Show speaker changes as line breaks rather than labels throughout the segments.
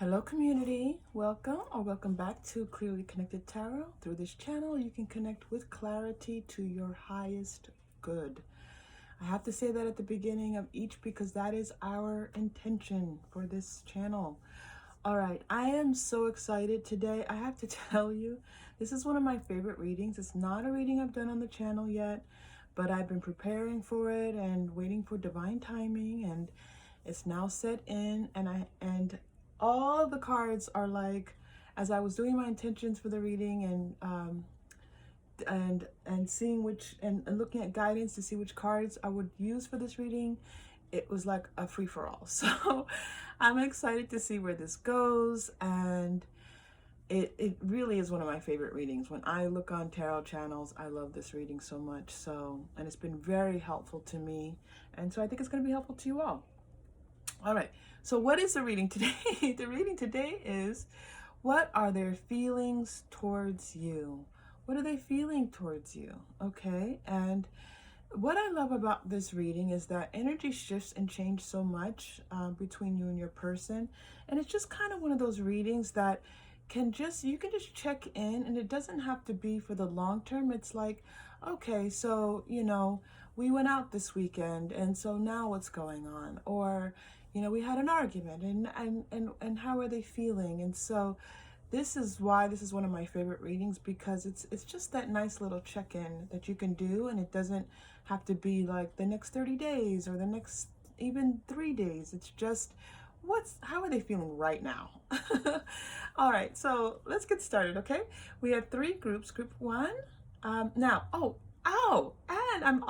Hello community, welcome or welcome back to Clearly Connected Tarot. Through this channel you can connect with clarity to your highest good. I have to say that at the beginning of each because that is our intention for this channel. All right, I am so excited today. I have to tell you, this is one of my favorite readings. It's not a reading I've done on the channel yet, but I've been preparing for it and waiting for divine timing, and it's now set in, and all the cards are like, as I was doing my intentions for the reading and seeing which and looking at guidance to see which cards I would use for this reading, it was like a free-for-all. So I'm excited to see where this goes, and it really is one of my favorite readings. When I look on tarot channels, I love this reading so much. So, and it's been very helpful to me, and so I think it's going to be helpful to you all. All right, so what is the reading today? The reading today is, what are their feelings towards you? What are they feeling towards you? Okay, and what I love about this reading is that energy shifts and change so much between you and your person. And it's just kind of one of those readings that you can just check in, and it doesn't have to be for the long term. It's like, okay, so, we went out this weekend, and so now what's going on? Or, we had an argument, and how are they feeling? And so this is why this is one of my favorite readings, because it's just that nice little check-in that you can do, and it doesn't have to be like the next 30 days or the next even 3 days. It's just how are they feeling right now? All right, so let's get started. Okay, we have 3 groups. Group 1 now, and I'm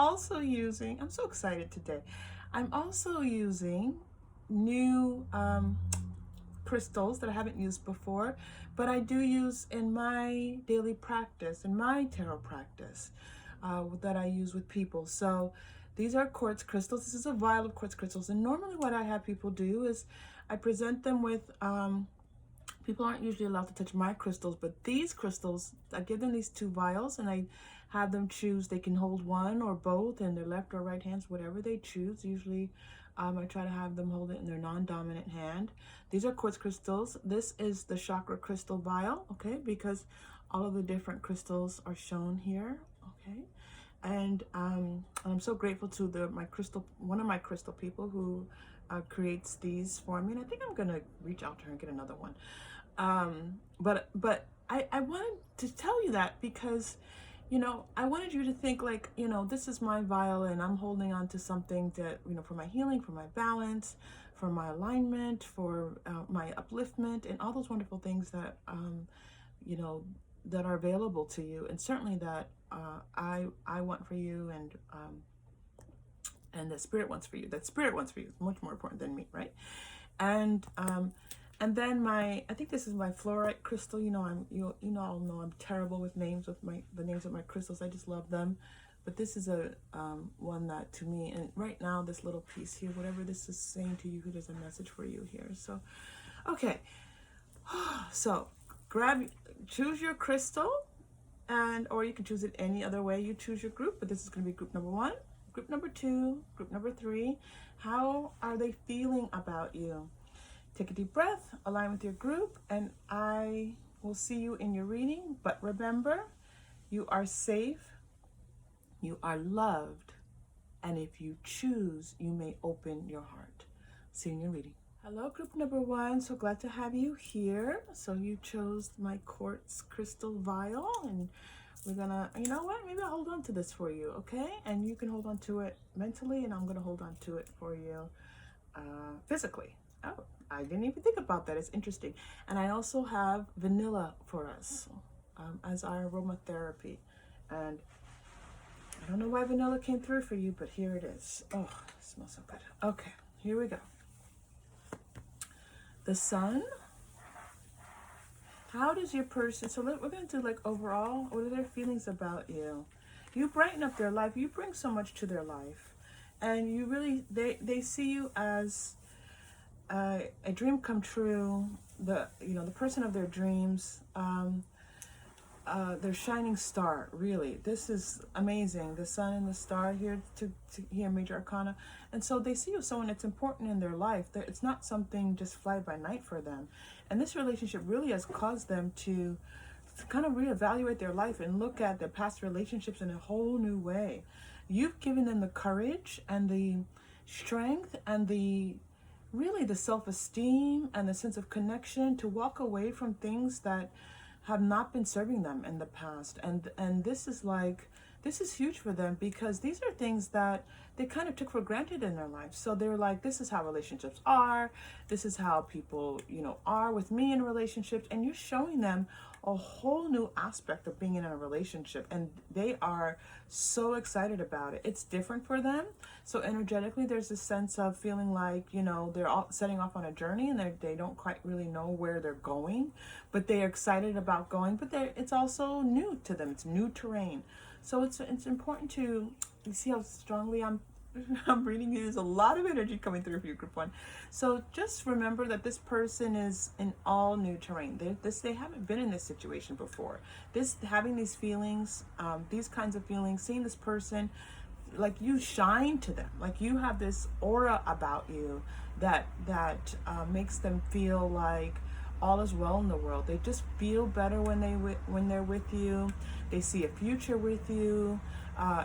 so excited today. I'm also using new crystals that I haven't used before, but I do use in my daily practice, in my tarot practice, that I use with people. So these are quartz crystals. This is a vial of quartz crystals, and normally what I have people do is I present them with, people aren't usually allowed to touch my crystals, but these crystals, I give them these 2 vials, and I have them choose. They can hold one or both in their left or right hands, whatever they choose. Usually I try to have them hold it in their non-dominant hand. These are quartz crystals. This is the chakra crystal vial, okay, because all of the different crystals are shown here, okay. And I'm so grateful to one of my crystal people who creates these for me, and I think I'm gonna reach out to her and get another one. But I wanted to tell you that because, I wanted you to think like, this is my vial, and I'm holding on to something that, for my healing, for my balance, for my alignment, for my upliftment, and all those wonderful things that, that are available to you, and certainly that I want for you, and the spirit wants for you. That spirit wants for you is much more important than me, right? And then I think this is my fluorite crystal. You all know I'm terrible with names, with the names of my crystals. I just love them. But this is a one that, to me, and right now this little piece here, whatever this is saying to you, there's a message for you here. So, okay. So choose your crystal, or you can choose it any other way you choose your group, but this is going to be group number 1, group number 2, group number 3. How are they feeling about you? Take a deep breath, align with your group, and I will see you in your reading. But remember, you are safe, you are loved, and if you choose, you may open your heart. See you in your reading. Hello, group number 1. So glad to have you here. So you chose my quartz crystal vial, and we're gonna, you know what? Maybe I'll hold on to this for you, okay? And you can hold on to it mentally, and I'm gonna hold on to it for you physically. Oh, I didn't even think about that. It's interesting. And I also have vanilla for us as our aromatherapy. And I don't know why vanilla came through for you, but here it is. Oh, it smells so good. Okay, here we go. The sun. How does your person, so we're going to do like overall, what are their feelings about you? You brighten up their life. You bring so much to their life. And you really, they see you as a dream come true, the person of their dreams. their shining star. Really, this is amazing. The sun and the star here to here, major arcana. And so they see you as someone that's important in their life, that it's not something just fly by night for them. And this relationship really has caused them to kind of reevaluate their life and look at their past relationships in a whole new way. You've given them the courage and the strength and the really the self-esteem and the sense of connection to walk away from things that have not been serving them in the past. And this is like, this is huge for them, because these are things that they kind of took for granted in their life. So they're like, this is how relationships are, this is how people, you know, are with me in relationships. And you're showing them a whole new aspect of being in a relationship, and they are so excited about it. It's different for them. So energetically, there's this sense of feeling like, you know, they're all setting off on a journey, and they don't quite really know where they're going, but they're excited about going. But it's also new to them. It's new terrain. So it's important to, you see how strongly I'm reading you. There's a lot of energy coming through for you, group one. So just remember that this person is in all new terrain. They haven't been in this situation before. Having these feelings, these kinds of feelings, seeing this person, like you shine to them, like you have this aura about you that makes them feel like all is well in the world. They just feel better when they're with you. They see a future with you.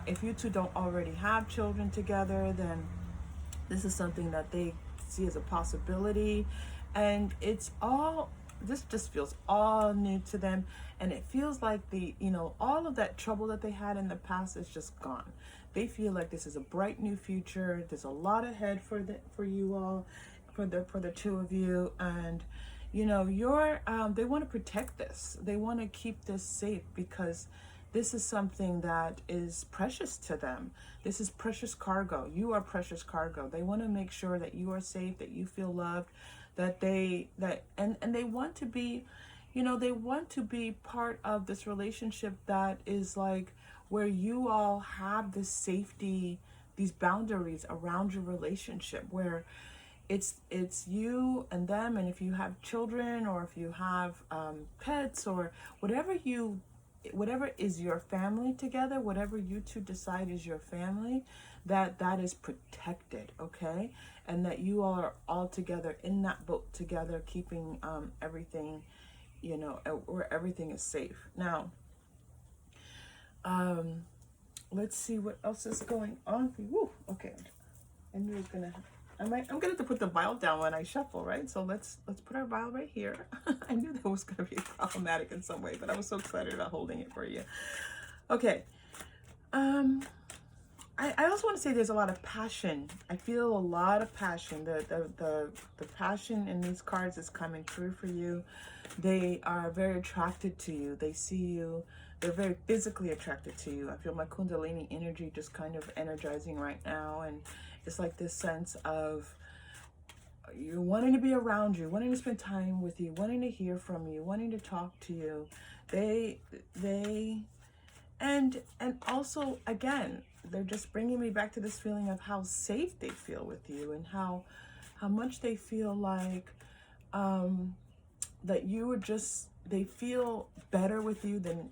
If you two don't already have children together, then this is something that they see as a possibility. And this just feels all new to them. And it feels like all of that trouble that they had in the past is just gone. They feel like this is a bright new future. There's a lot ahead for you all, for the two of you. And they want to protect this. They want to keep this safe, because this is something that is precious to them. This is precious cargo. You are precious cargo. They want to make sure that you are safe, that you feel loved, and they want to be, they want to be part of this relationship that is like where you all have this safety, these boundaries around your relationship, where it's you and them. And if you have children, or if you have pets, or whatever is your family together, whatever you two decide is your family, that is protected, okay? And that you all are all together in that boat together, keeping everything, where everything is safe. Now, let's see what else is going on for you. Woo, okay, I'm gonna have to put the vial down when I shuffle, right? So let's put our vial right here. I knew that was gonna be problematic in some way, but I was so excited about holding it for you. Okay. I also want to say there's a lot of passion. I feel a lot of passion. The passion in these cards is coming through for you. They are very attracted to you. They see you. They're very physically attracted to you. I feel my Kundalini energy just kind of energizing right now, and it's like this sense of you wanting to be around you, wanting to spend time with you, wanting to hear from you, wanting to talk to you. And also, again, they're just bringing me back to this feeling of how safe they feel with you, and how much they feel like that they feel better with you than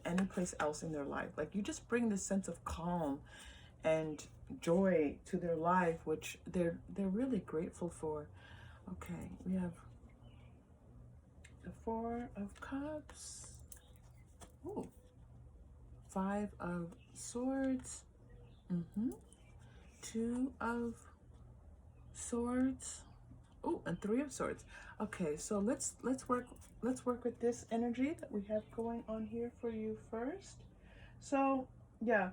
any place else in their life. Like you just bring this sense of calm and joy to their life, which they're really grateful for. Okay, we have the Four of Cups. Ooh. Five of Swords. Two of Swords. Oh, and Three of Swords. Okay, so let's work with this energy that we have going on here for you first. So yeah,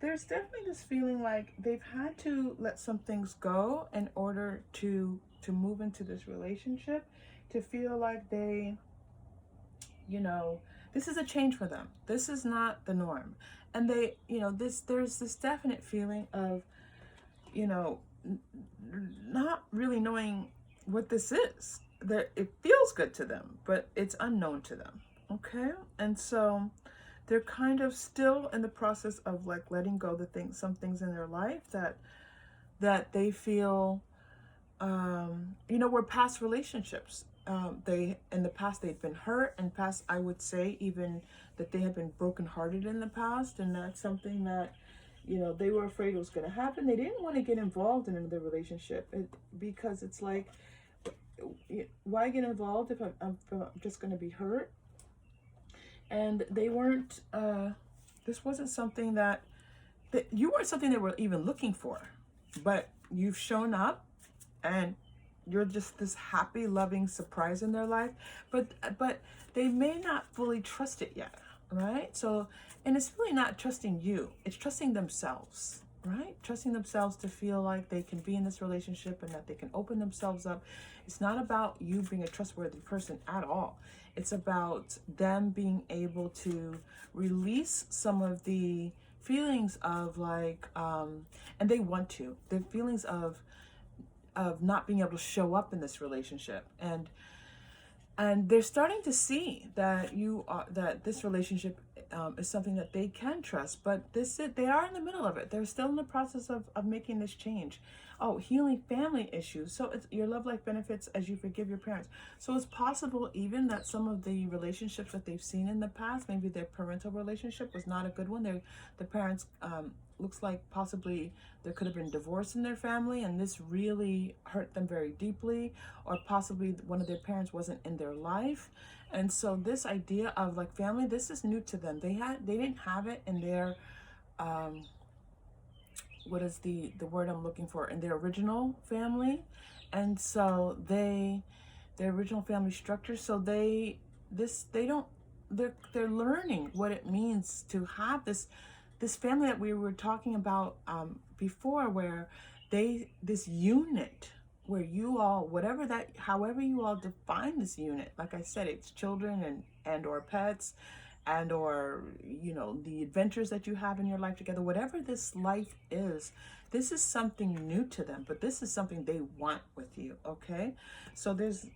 there's definitely this feeling like they've had to let some things go in order to move into this relationship, to feel like they, this is a change for them. This is not the norm. And they, there's this definite feeling of, not really knowing what this is. That it feels good to them, but it's unknown to them. Okay? And so they're kind of still in the process of like letting go some things in their life that they feel, were past relationships. they, in the past, they've been hurt, and past, I would say even that they have been brokenhearted in the past, and that's something that, you know, they were afraid was going to happen. They didn't want to get involved in another relationship because it's like, why get involved if I'm just going to be hurt? And they weren't, this wasn't something that you weren't something they were even looking for, but you've shown up and you're just this happy, loving surprise in their life, but they may not fully trust it yet, right? So, and it's really not trusting you, it's trusting themselves, right? Trusting themselves to feel like they can be in this relationship and that they can open themselves up. It's not about you being a trustworthy person at all. It's about them being able to release some of the feelings of like, and they want to, the feelings of not being able to show up in this relationship, and they're starting to see that that this relationship is something that they can trust, but they are in the middle of it. They're still in the process of making this change. Oh, healing family issues. So it's your love life benefits as you forgive your parents. So it's possible even that some of the relationships that they've seen in the past, maybe their parental relationship was not a good one. The parents, looks like possibly there could have been divorce in their family, and this really hurt them very deeply, or possibly one of their parents wasn't in their life. And so this idea of like family, this is new to them. They didn't have it in their what is the word I'm looking for, in their original family. And so their original family structure, so they're learning what it means to have this family that we were talking about before, where this unit, where you all, however you all define this unit, like I said, it's children and or pets, and or, you know, the adventures that you have in your life together, whatever this life is, this is something new to them, but this is something they want with you. Okay, so there's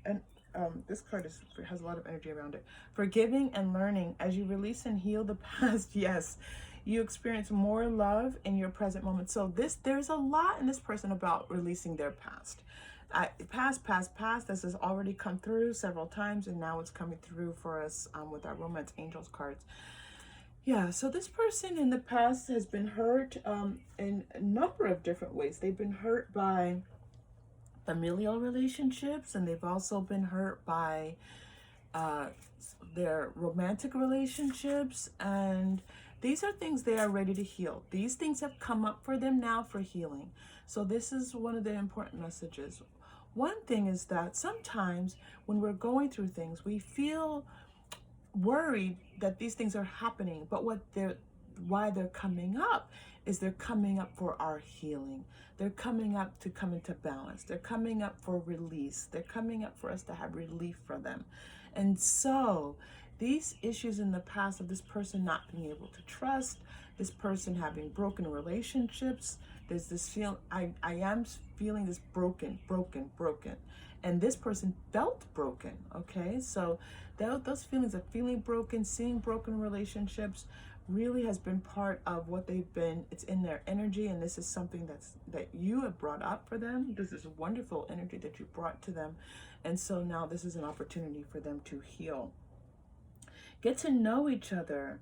this card has a lot of energy around it. Forgiving and learning. As you release and heal the past, yes, you experience more love in your present moment. So there's a lot in this person about releasing their past. Past. This has already come through several times, and now it's coming through for us with our Romance Angels cards. Yeah, so this person in the past has been hurt in a number of different ways. They've been hurt by familial relationships, and they've also been hurt by their romantic relationships, and these are things they are ready to heal. These things have come up for them now for healing. So this is one of the important messages. One thing is that sometimes when we're going through things, we feel worried that these things are happening, but why they're coming up is they're coming up for our healing. They're coming up to come into balance. They're coming up for release. They're coming up for us to have relief for them. And so these issues in the past of this person not being able to trust, this person having broken relationships, there's this feel, I am feeling this broken. And this person felt broken, okay? So those feelings of feeling broken, seeing broken relationships really has been part of what they've been. It's in their energy, and this is something that you have brought up for them. This is a wonderful energy that you brought to them. And so now this is an opportunity for them to heal. Get to know each other.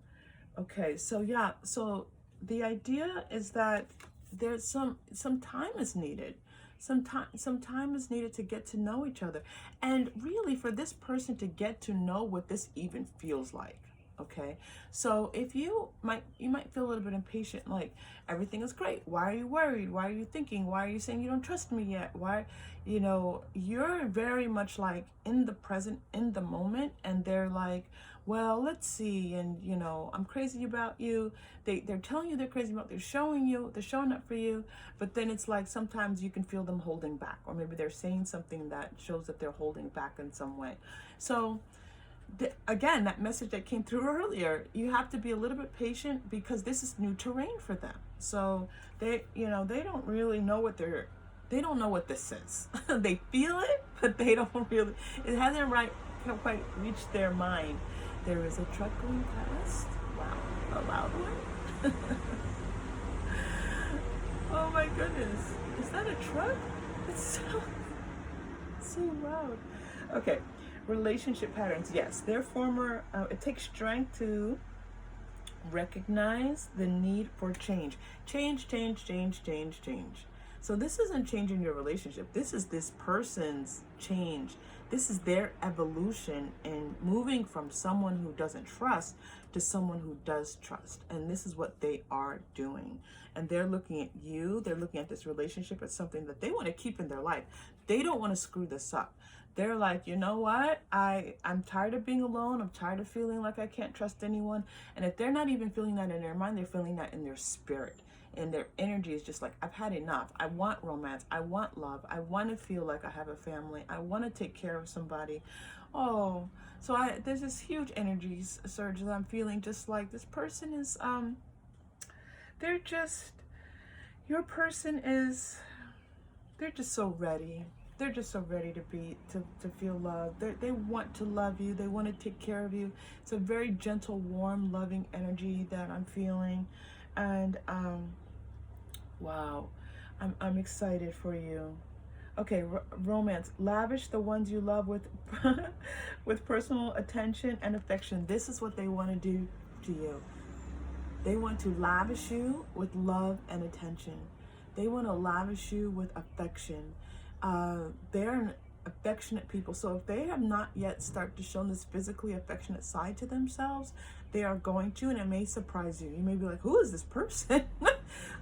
Okay, so yeah, so the idea is that there's some time is needed. Some time is needed to get to know each other, and really for this person to get to know what this even feels like. Okay, so if you might feel a little bit impatient, like everything is great, why are you worried, why are you thinking, why are you saying you don't trust me yet, why, you know, you're very much like in the present, in the moment, and they're like, well, let's see, and you know, I'm crazy about you. They're telling you they're crazy about, they're showing up for you, but then it's like sometimes you can feel them holding back, or maybe they're saying something that shows that they're holding back in some way. So again, that message that came through earlier, you have to be a little bit patient because this is new terrain for them. So they don't really know they don't know what this is. They feel it, but they don't really, it hasn't quite reached their mind. There is a truck going past. Wow, a loud one. Oh my goodness, is that a truck? It's so loud. Okay. Relationship patterns, yes, they're former. It takes strength to recognize the need for change. Change, change, change, change, change. So this isn't changing your relationship. This is this person's change. This is their evolution in moving from someone who doesn't trust to someone who does trust. And this is what they are doing. And they're looking at you, they're looking at this relationship as something that they want to keep in their life. They don't want to screw this up. They're like, you know what? I'm tired of being alone. I'm tired of feeling like I can't trust anyone. And if they're not even feeling that in their mind, they're feeling that in their spirit. And their energy is just like, I've had enough. I want romance. I want love. I want to feel like I have a family. I want to take care of somebody. Oh, so there's this huge energy surge that I'm feeling, just like this person is, they're just, your person is, they're just so ready. They're just so ready to feel love. They want to love you. They want to take care of you. It's a very gentle, warm, loving energy that I'm feeling. And wow, I'm excited for you. Okay, romance. Lavish the ones you love with with personal attention and affection. This is what they want to do to you. They want to lavish you with love and attention. They want to lavish you with affection. They're an affectionate people. So if they have not yet started to show this physically affectionate side to themselves, they are going to, and it may surprise you. You may be like, who is this person?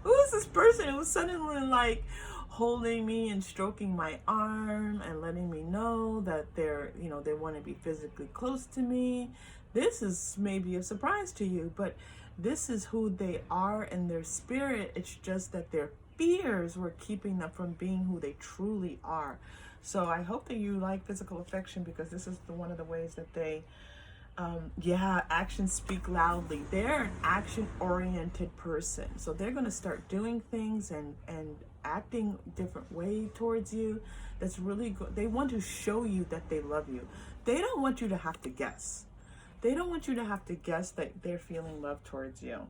Who is this person who's suddenly like holding me and stroking my arm and letting me know that they're, you know, they want to be physically close to me? This is maybe a surprise to you, but this is who they are in their spirit. It's just that their fears were keeping them from being who they truly are. So I hope that you like physical affection, because this is one of the ways that they, actions speak loudly. They're an action-oriented person. So they're going to start doing things and acting different way towards you. That's really good. They want to show you that they love you. They don't want you to have to guess. They don't want you to have to guess that they're feeling love towards you.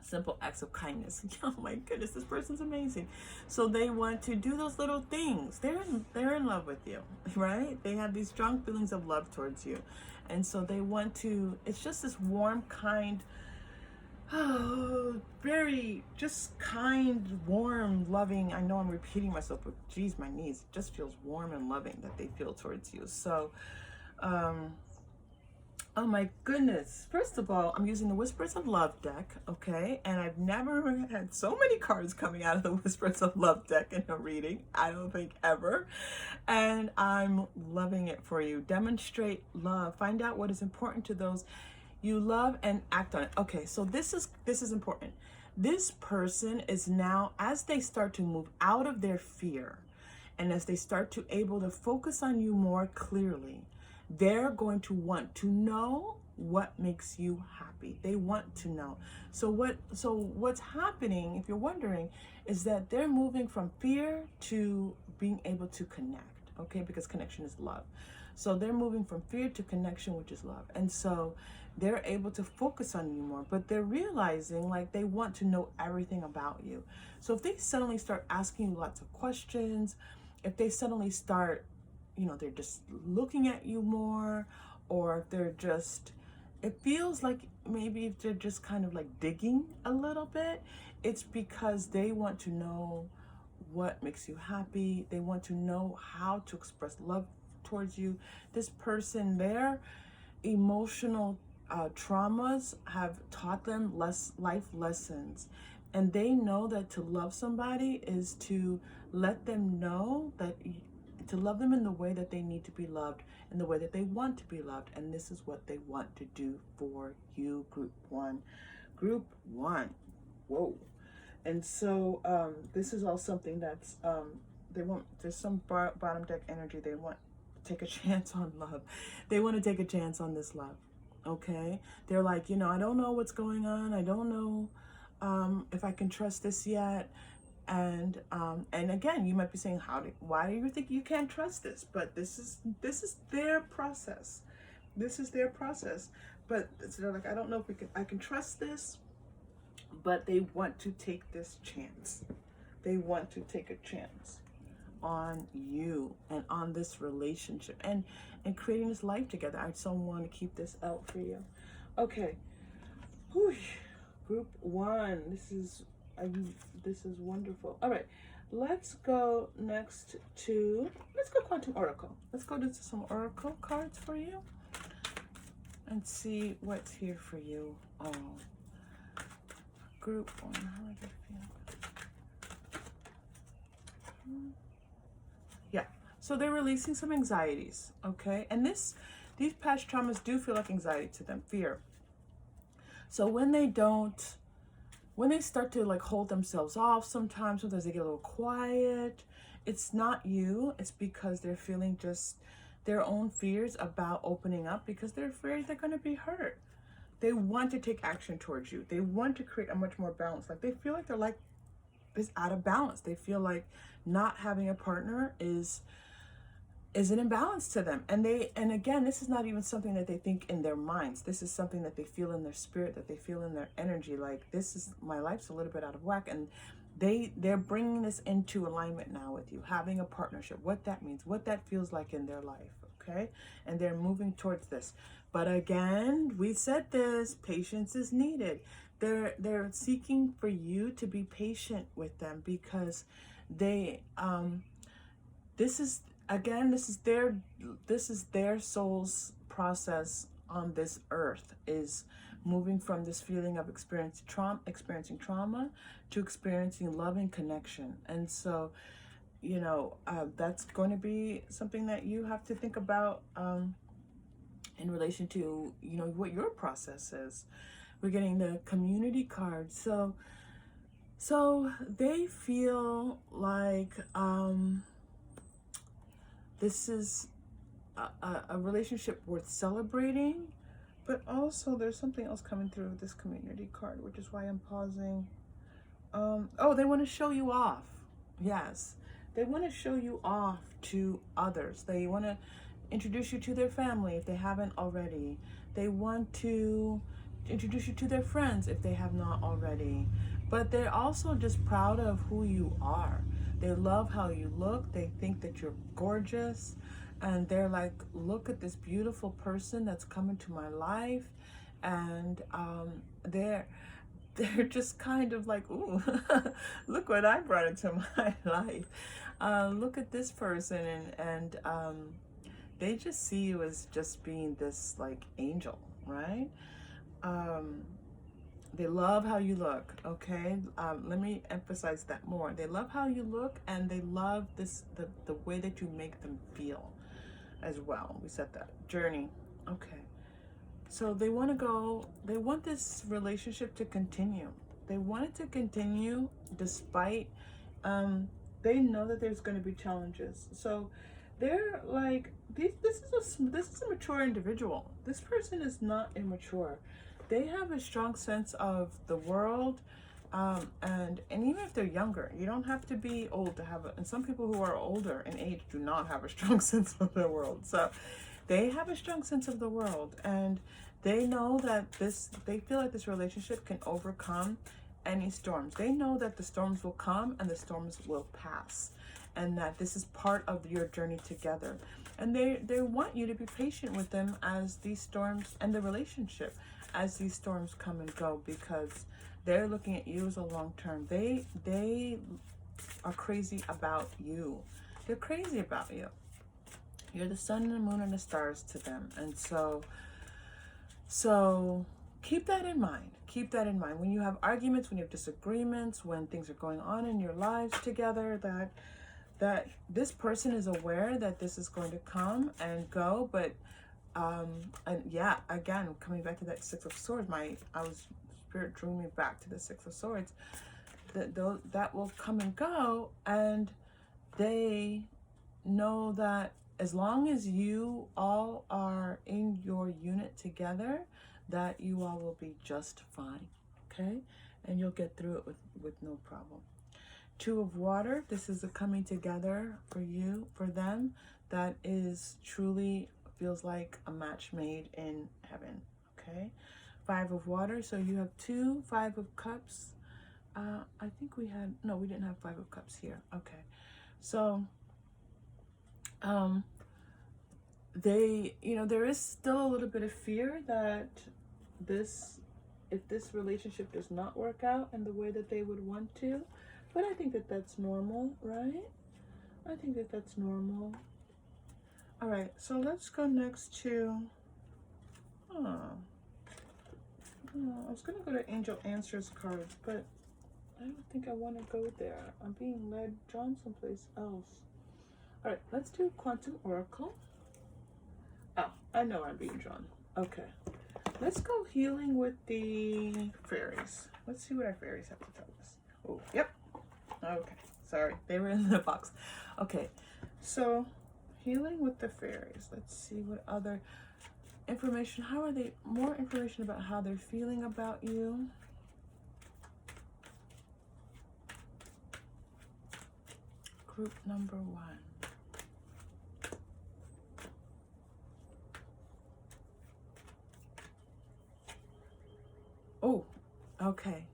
Simple acts of kindness. Oh my goodness, this person's amazing. So they want to do those little things. They're in love with you, right? They have these strong feelings of love towards you. And so they want to, it's just this warm, kind, very just kind, warm, loving. I know I'm repeating myself, but geez, my knees, it just feels warm and loving that they feel towards you. So, oh my goodness. First of all, I'm using the Whispers of Love deck, okay? And I've never had so many cards coming out of the Whispers of Love deck in a reading. I don't think ever. And I'm loving it for you. Demonstrate love. Find out what is important to those you love and act on it. Okay, so this is important. This person is now, as they start to move out of their fear, and as they start to able to focus on you more clearly, they're going to want to know what makes you happy. They want to know. So what's happening, if you're wondering, is that they're moving from fear to being able to connect, okay? Because connection is love. So they're moving from fear to connection, which is love. And so they're able to focus on you more, but they're realizing like they want to know everything about you. So if they suddenly start asking you lots of questions, if they suddenly start, you know, they're just looking at you more, or if they're just, it feels like maybe if they're just kind of like digging a little bit, it's because they want to know what makes you happy. They want to know how to express love towards you. This person, their emotional traumas have taught them life lessons. And they know that to love somebody is to let them know that to love them in the way that they need to be loved, in the way that they want to be loved. And this is what they want to do for you, group one. Group one. Whoa. And so this is all something that's, they want, there's some bottom deck energy. They want to take a chance on love. They want to take a chance on this love. Okay. They're like, you know, I don't know what's going on. I don't know if I can trust this yet. And again, you might be saying, why do you think you can't trust this? But this is their process. This is their process. But so they're like, I don't know if I can trust this, but they want to take this chance. They want to take a chance on you and on this relationship and creating this life together. I so want to keep this out for you. Okay. Whoosh. Group 1. This is wonderful. All right. Let's go next to, let's go Quantum Oracle. Let's go to some Oracle cards for you and see what's here for you all. Group 1, how do you feel? Yeah, so they're releasing some anxieties, okay? And these past traumas do feel like anxiety to them, fear. So when they start to like hold themselves off sometimes they get a little quiet, it's not you, it's because they're feeling just their own fears about opening up, because they're afraid they're going to be hurt. They want to take action towards you. They want to create a much more balance. Like they feel like they're like this out of balance. They feel like not having a partner is an imbalance to them. And again, this is not even something that they think in their minds. This is something that they feel in their spirit, that they feel in their energy. Like, my life's a little bit out of whack. And they're bringing this into alignment now with you, having a partnership, what that means, what that feels like in their life. Okay. And they're moving towards this. But again, we said this, patience is needed. They're seeking for you to be patient with them, because this is their soul's process on this earth, is moving from this feeling of experiencing trauma to experiencing love and connection. And so, that's going to be something that you have to think about in relation to, what your process is. We're getting the community card. So they feel like this is a relationship worth celebrating, but also there's something else coming through with this community card, which is why I'm pausing. They want to show you off. Yes, they want to show you off to others. They want to introduce you to their family if they haven't already. They want to introduce you to their friends if they have not already. But they're also just proud of who you are. They love how you look. They think that you're gorgeous. And they're like, look at this beautiful person that's come into my life. And they're just kind of like, ooh, look what I brought into my life. Look at this person. And they just see you as just being this like angel, right? They love how you look, okay? Let me emphasize that more. They love how you look, and they love the way that you make them feel as well. We said that. Journey. Okay. So they want this relationship to continue. They want it to continue despite, they know that there's going to be challenges. So they're like, this is a mature individual. This person is not immature. They have a strong sense of the world, and even if they're younger, you don't have to be old to have and some people who are older in age do not have a strong sense of the world. So they have a strong sense of the world, and they know that they feel like this relationship can overcome any storms. They know that the storms will come and the storms will pass, and that this is part of your journey together. And they want you to be patient with them as these storms, and the relationship as these storms come and go, because they're looking at you as a long term. They are crazy about you. They're crazy about you. You're the sun and the moon and the stars to them. And so keep that in mind. Keep that in mind. When you have arguments, when you have disagreements, when things are going on in your lives together, that this person is aware that this is going to come and go. But and yeah, again, coming back to that Six of Swords, spirit drew me back to the Six of Swords. That will come and go, and they know that as long as you all are in your unit together, that you all will be just fine, okay? And you'll get through it with no problem. Two of Water, this is a coming together for you, for them, that is truly feels like a match made in heaven, okay? Five of Water, so you have 2 5 of Cups. I think we didn't have 5 of Cups here. Okay, so um, they, you know, there is still a little bit of fear that this, if this relationship does not work out in the way that they would want to, but I think that that's normal, right? I think that that's normal. All right, so let's go next to, oh, I was gonna go to Angel Answers cards, but I don't think I want to go there. I'm being led, drawn someplace else. All right, let's do Quantum Oracle. Oh, I know I'm being drawn. Okay. Let's go healing with the fairies. Let's see what our fairies have to tell us. Oh, yep. Okay. Sorry, they were in the box. Okay. So, healing with the fairies. Let's see what other information. How are they? More information about how they're feeling about you. Group number 1. Oh, okay.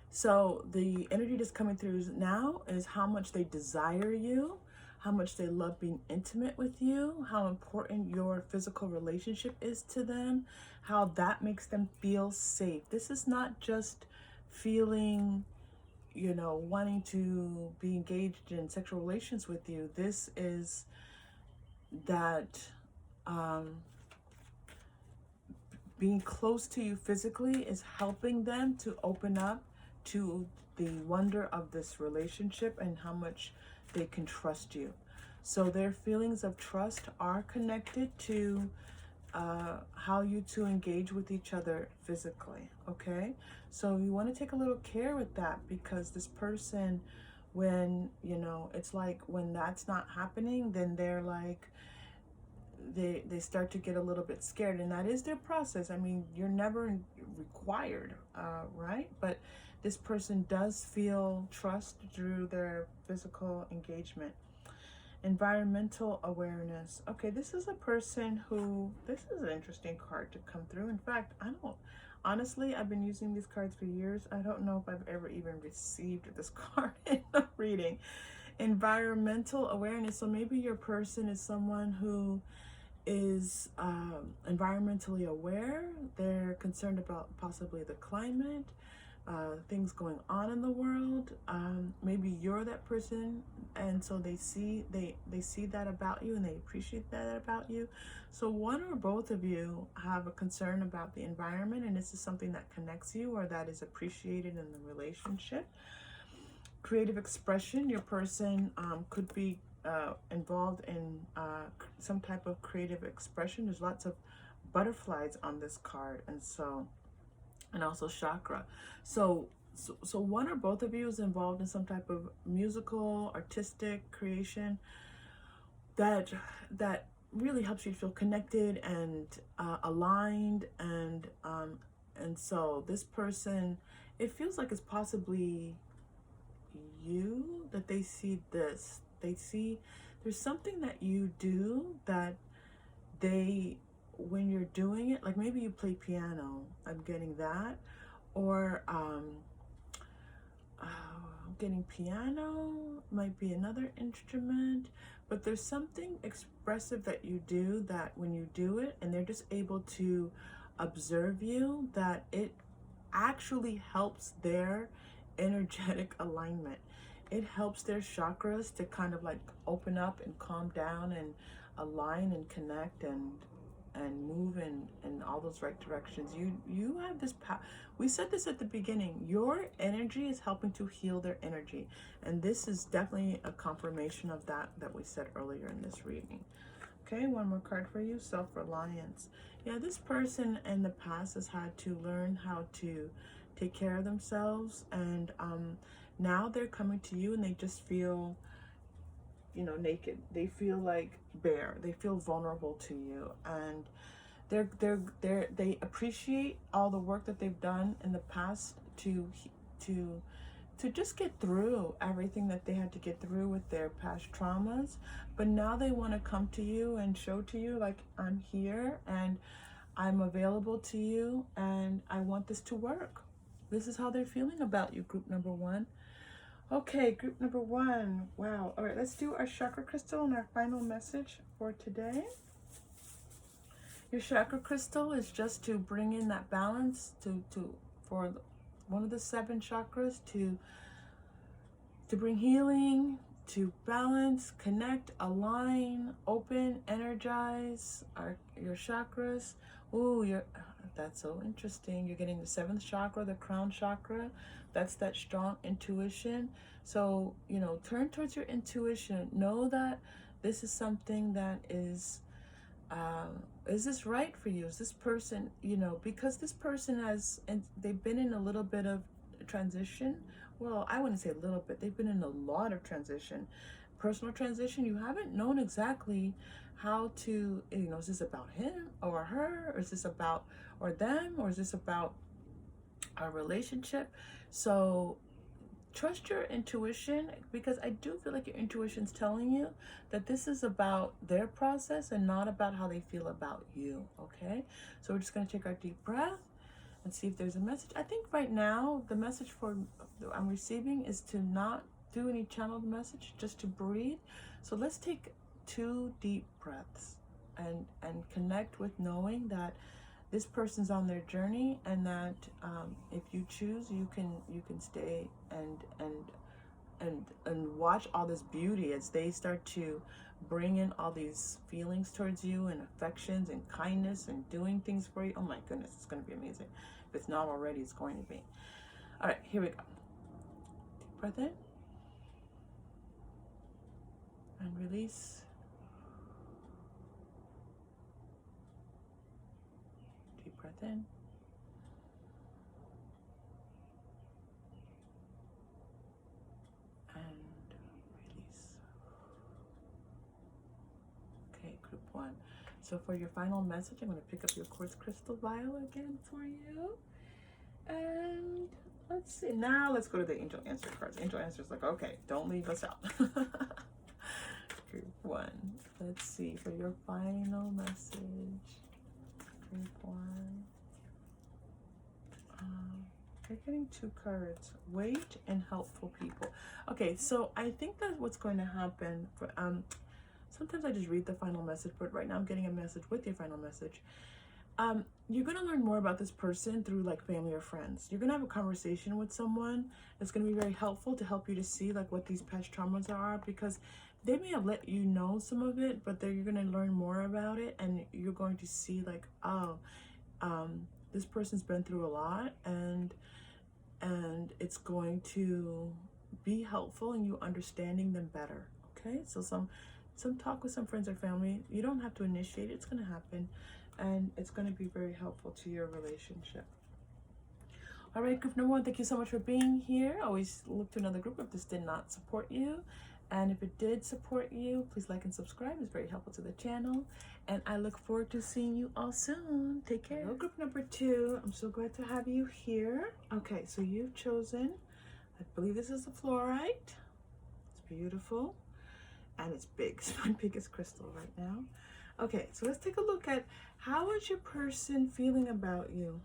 So the energy that's coming through now is how much they desire you, how much they love being intimate with you, how important your physical relationship is to them, how that makes them feel safe. This is not just feeling, you know, wanting to be engaged in sexual relations with you. This is that being close to you physically is helping them to open up to the wonder of this relationship and how much they can trust you. So their feelings of trust are connected to how you two engage with each other physically, okay? So you want to take a little care with that, because this person, when, you know, it's like when that's not happening, then they're like, they start to get a little bit scared, and that is their process. I mean, you're never required, right? But this person does feel trust through their physical engagement. Environmental awareness. Okay, this is a person who, this is an interesting card to come through. In fact, I don't, honestly, I've been using these cards for years. I don't know if I've ever even received this card in a reading. Environmental awareness. So maybe your person is someone who is environmentally aware. They're concerned about possibly the climate, things going on in the world. Maybe you're that person, and so they see that about you, and they appreciate that about you. So one or both of you have a concern about the environment, and this is something that connects you or that is appreciated in the relationship. Creative expression. Your person could be involved in some type of creative expression. There's lots of butterflies on this card, and so, and also chakra. So one or both of you is involved in some type of musical, artistic creation that really helps you feel connected and aligned, and so this person, it feels like it's possibly you, that they see this. They see there's something that you do that they, when you're doing it, like maybe you play piano, I'm getting that, or getting piano, might be another instrument, but there's something expressive that you do that when you do it and they're just able to observe you, that it actually helps their energetic alignment. It helps their chakras to kind of like open up and calm down and align and connect and move in all those right directions. You have this power. We said this at the beginning. Your energy is helping to heal their energy, and this is definitely a confirmation of that we said earlier in this reading. Okay, one more card for you. Self-reliance. Yeah, this person in the past has had to learn how to take care of themselves, and now they're coming to you and they just feel, you know, naked. They feel like bare. They feel vulnerable to you, and they appreciate all the work that they've done in the past to just get through everything that they had to get through with their past traumas. But now they want to come to you and show to you, like, I'm here and I'm available to you and I want this to work. This is how they're feeling about you, group number 1. Okay, group number 1. Wow. All right, let's do our chakra crystal and our final message for today. Your chakra crystal is just to bring in that balance for one of the 7 chakras to bring healing, to balance, connect, align, open, energize your chakras. Ooh, that's so interesting. You're getting the 7th chakra, the crown chakra. That's that strong intuition. So, turn towards your intuition. Know that this is something that is this right for you? Is this person, because this person and they've been in a little bit of transition. Well, I wouldn't say a little bit. They've been in a lot of transition, personal transition. You haven't known exactly how to, is this about him or her, or is this about, or them, or is this about our relationship? So trust your intuition, because I do feel like your intuition's telling you that this is about their process and not about how they feel about you. Okay, so we're just going to take our deep breath and see if there's a message. I think right now the message I'm receiving is to not do any channeled message, just to breathe. So let's take 2 deep breaths and connect with knowing that this person's on their journey, and that if you choose, you can stay and watch all this beauty as they start to bring in all these feelings towards you, and affections and kindness and doing things for you. Oh my goodness, it's going to be amazing. If it's not already, it's going to be. All right, here we go. Deep breath in and release. Deep breath in and release. Okay, group 1. So for your final message, I'm going to pick up your quartz crystal vial again for you. And let's see. Now let's go to the angel answer cards. Angel answer is like, okay, don't leave us out. Group 1. Let's see for your final message. Group 1. You're getting 2 cards. Waite and helpful people. Okay, so I think that what's going to happen for sometimes I just read the final message, but right now I'm getting a message with your final message. You're going to learn more about this person through like family or friends. You're going to have a conversation with someone that's going to be very helpful to help you to see like what these past traumas are, because they may have let you know some of it, but then you're going to learn more about it, and you're going to see like, oh, this person's been through a lot, and it's going to be helpful in you understanding them better. Okay, so some talk with some friends or family. You don't have to initiate it. It's going to happen, and it's going to be very helpful to your relationship. All right, group number 1, thank you so much for being here. Always look to another group if this did not support you. And if it did support you, please like and subscribe. It's very helpful to the channel. And I look forward to seeing you all soon. Take care. Hello, group number 2. I'm so glad to have you here. Okay, so you've chosen, I believe this is the fluorite. It's beautiful. And it's big. It's my biggest crystal right now. Okay, so let's take a look at how is your person feeling about you.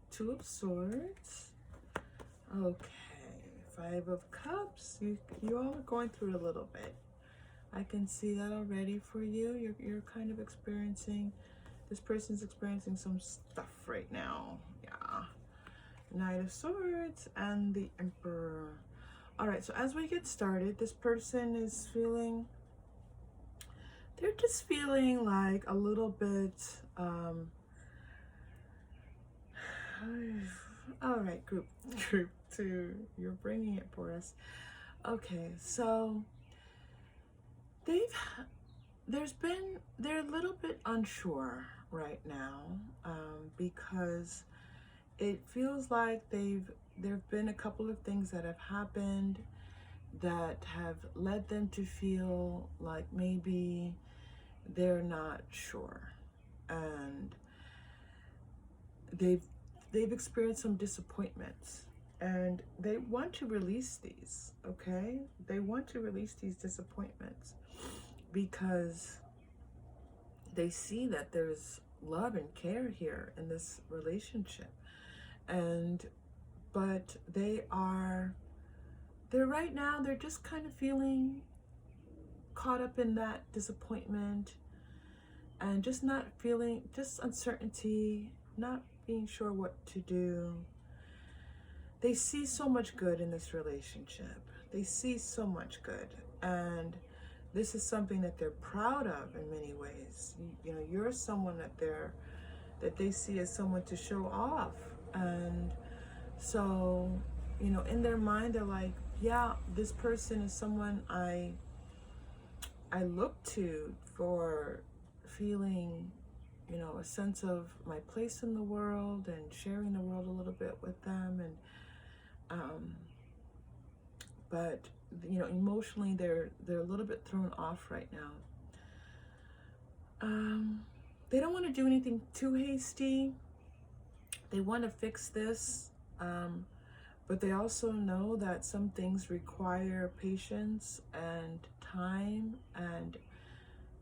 2 of Swords. Okay. 5 of Cups. You all are going through a little bit. I can see that already for you. You're kind of experiencing, this person's experiencing some stuff right now. Yeah. Knight of Swords and the Emperor. All right, so as we get started, this person is feeling, they're just feeling like a little bit, all right, group 2, you're bringing it for us. Okay, so they're a little bit unsure right now, because it feels like there've been a couple of things that have happened that have led them to feel like maybe they're not sure, and they've experienced some disappointments, and they want to release these. Okay, they want to release these disappointments because they see that there's love and care here in this relationship, but they are right now, they're just kind of feeling caught up in that disappointment and just not feeling, just uncertainty, not being sure what to do. They see so much good in this relationship. They see so much good. And this is something that they're proud of in many ways. You know, you're someone that they see as someone to show off. And so, you know, in their mind, they're like, yeah, this person is someone I look to for feeling, you know, a sense of my place in the world and sharing the world a little bit with them. And but you know, emotionally they're a little bit thrown off right now. They don't want to do anything too hasty. They want to fix this, but they also know that some things require patience and time, and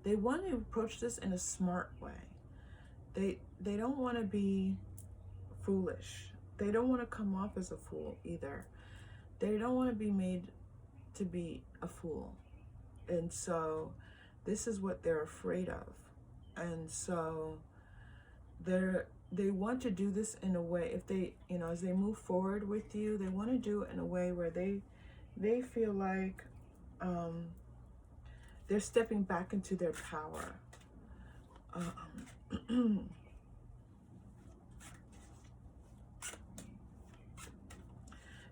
they want to approach this in a smart way. They don't want to be foolish. They don't want to come off as a fool either. They don't want to be made to be a fool. And so this is what they're afraid of. And so they want to do this in a way, if they, you know, as they move forward with you, they want to do it in a way where they feel like they're stepping back into their power.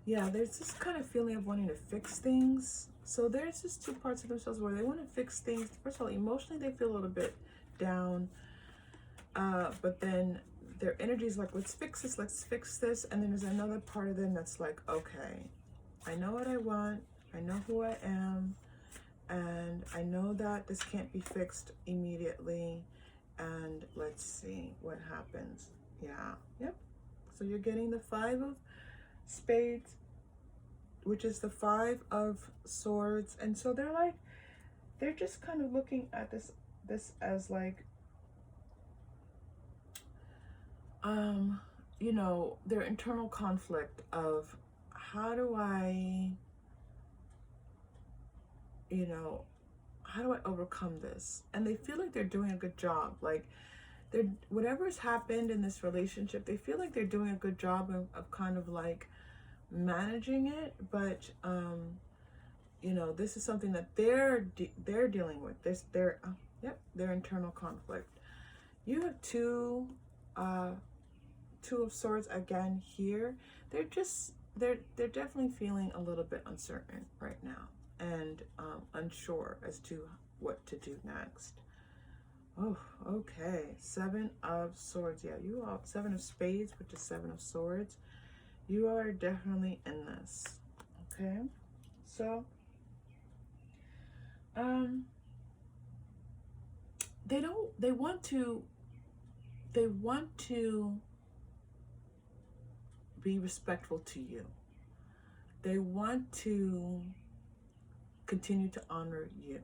Yeah, there's this kind of feeling of wanting to fix things. So there's just two parts of themselves where they want to fix things. First of all, emotionally, they feel a little bit down. But then their energy is like, let's fix this, let's fix this. And then there's another part of them that's like, okay, I know what I want. I know who I am. And I know that this can't be fixed immediately. And let's see what happens. Yeah, yep. So you're getting the 5 of Spades, which is the 5 of Swords. And so they're like, they're just kind of looking at this as like, you know, their internal conflict of how do I, you know, how do I overcome this? And they feel like they're doing a good job. Like they're, whatever's happened in this relationship, they feel like they're doing a good job of kind of like managing it. But you know, this is something that they're dealing with. This their internal conflict. You have 2 of Swords again here. They're definitely feeling a little bit uncertain right now and unsure as to what to do next. Oh, okay. 7 of Swords. Yeah, you are 7 of Spades, which is 7 of Swords. You are definitely in this. Okay, so they want to be respectful to you. They want to continue to honor you.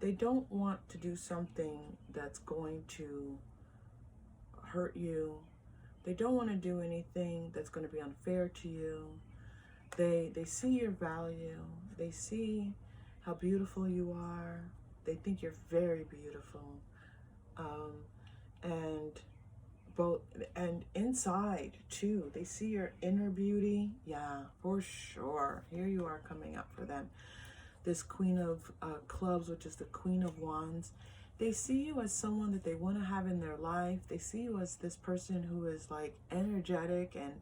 They don't want to do something that's going to hurt you. They don't want to do anything that's going to be unfair to you. They see your value. They see how beautiful you are. They think you're very beautiful. And inside too, they see your inner beauty. Yeah, for sure. Here you are coming up for them. This Queen of Clubs, which is the Queen of Wands. They see you as someone that they want to have in their life. They see you as this person who is like energetic, and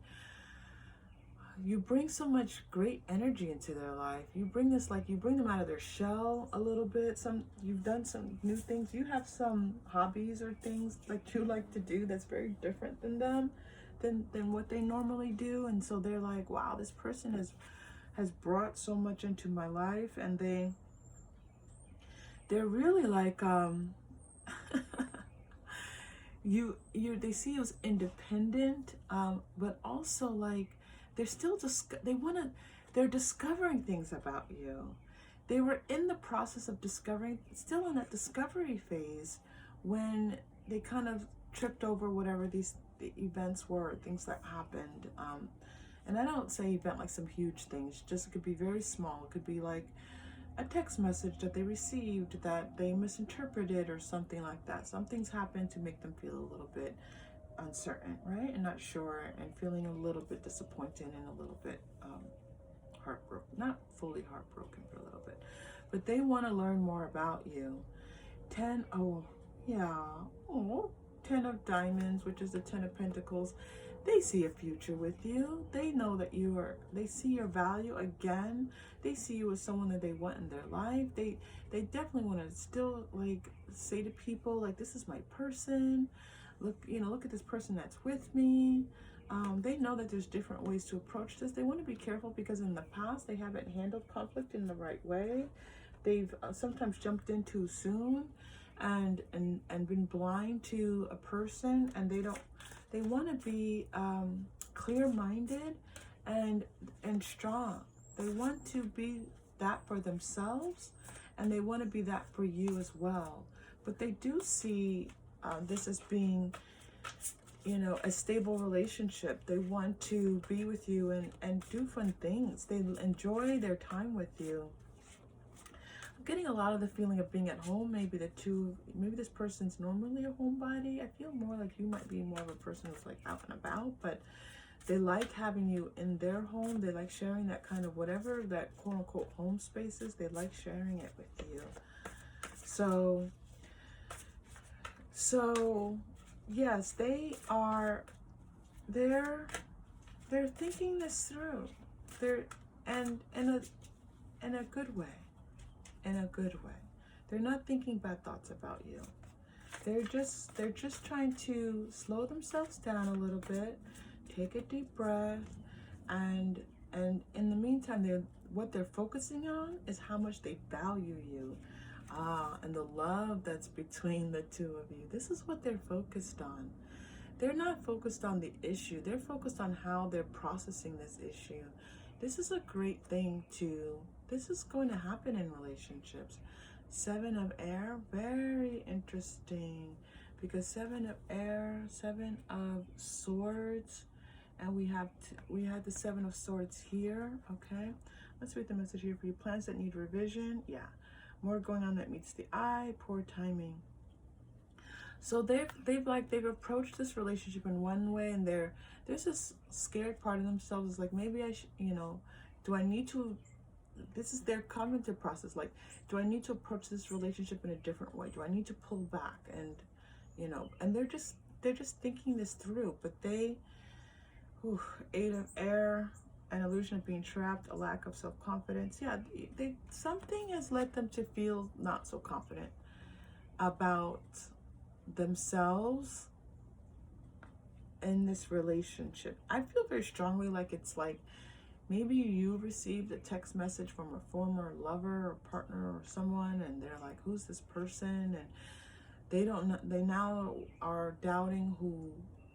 you bring so much great energy into their life. You bring this, like, you bring them out of their shell a little bit. You've done some new things. You have some hobbies or things that you like to do that's very different than them, than what they normally do. And so they're like, wow, this person has brought so much into my life. And they're really like, they see you as independent, but also like, they're still they're discovering things about you. They were in the process of discovering, still in that discovery phase, when they kind of tripped over whatever the events were, things that happened, And I don't say event like some huge things, just it could be very small. It could be like a text message that they received that they misinterpreted or something like that. Something's happened to make them feel a little bit uncertain, right? And not sure, and feeling a little bit disappointed and a little bit heartbroken. Not fully heartbroken, but a little bit. But they want to learn more about you. 10, oh, yeah. Oh, 10 of diamonds, which is the 10 of pentacles. They see a future with you. They know that they see your value again. They see you as someone that they want in their life. They definitely want to still like say to people like, this is my person. Look, look at this person that's with me. They know that there's different ways to approach this. They want to be careful because in the past they haven't handled conflict in the right way. They've sometimes jumped in too soon and been blind to a person, and they want to be clear-minded and strong. They want to be that for themselves, and they want to be that for you as well. But they do see this as being, a stable relationship. They want to be with you and do fun things. They enjoy their time with you. I'm getting a lot of the feeling of being at home. Maybe this person's normally a homebody. I feel more like you might be more of a person who's like out and about, but they like having you in their home. They like sharing that kind of whatever that quote unquote home space is. They like sharing it with you. So yes, they're thinking this through. They're and in a good way. In a good way. They're not thinking bad thoughts about you. They're just trying to slow themselves down a little bit, take a deep breath, and in the meantime, what they're focusing on is how much they value you. And the love that's between the two of you. This is what they're focused on. They're not focused on the issue. They're focused on how they're processing this issue. This is a great thing this is going to happen in relationships. 7 of air, very interesting, because 7 of air, 7 of swords, and we had the 7 of swords here. Okay, let's read the message here for you. Plans that need revision. Yeah, more going on that meets the eye. Poor timing. So they've approached this relationship in one way, and there's this scared part of themselves is like, maybe I should, do I need to, this is their cognitive process, like, do I need to approach this relationship in a different way? Do I need to pull back? And and they're just thinking this through. But 8 of air, an illusion of being trapped, a lack of self-confidence. Yeah, something has led them to feel not so confident about themselves in this relationship. I feel very strongly like it's like maybe you received a text message from a former lover or partner or someone, and they're like, who's this person? And they don't know, they now are doubting who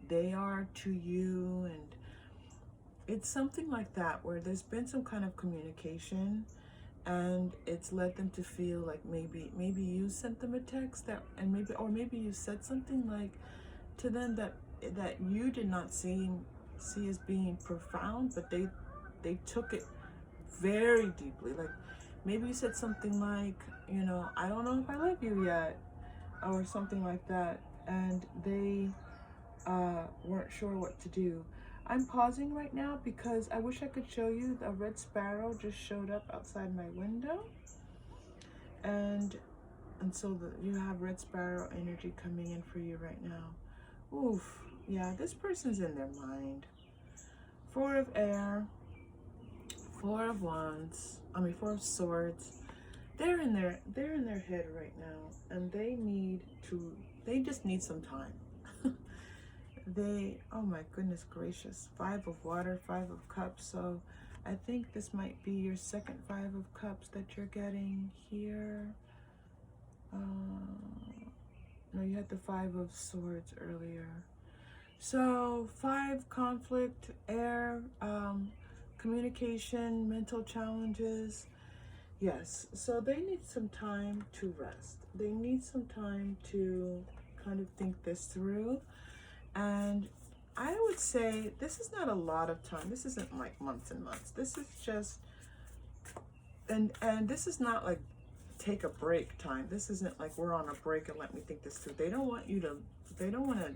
they are to you. And it's something like that, where there's been some kind of communication, and it's led them to feel like maybe you sent them a text maybe you said something like to them that you did not see as being profound, but they took it very deeply. Like maybe you said something like, I don't know if I love you yet, or something like that, and they weren't sure what to do. I'm pausing right now because I wish I could show you a red sparrow just showed up outside my window, and so you have red sparrow energy coming in for you right now. Oof, yeah, this person's in their mind. 4 of air, 4 of wands, 4 of swords. They're in their head right now, and they just need some time. Oh my goodness gracious, 5 of water, 5 of cups. So I think this might be your second 5 of cups that you're getting here. No, you had the 5 of swords earlier. So 5, conflict, air, communication, mental challenges. Yes, so they need some time to rest. They need some time to kind of think this through. And I would say this is not a lot of time. This isn't like months and months. This is just, and this is not like take a break time. This isn't like we're on a break and let me think this through. They don't want you to, they don't want to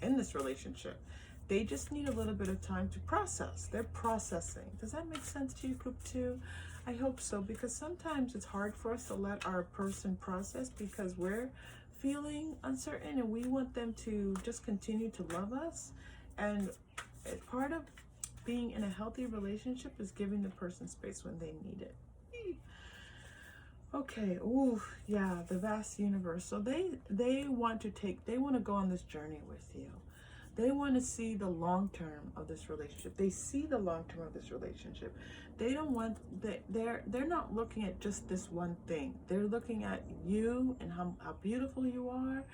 end this relationship. They just need a little bit of time to process. They're processing. Does that make sense to you, group 2? I hope so, because sometimes it's hard for us to let our person process because we're feeling uncertain and we want them to just continue to love us. And part of being in a healthy relationship is giving the person space when they need it. Okay, ooh, yeah, the vast universe. So they want to go on this journey with you. They want to see the long term of this relationship. They see the long term of this relationship. They don't want they're not looking at just this one thing. They're looking at you and how beautiful you are,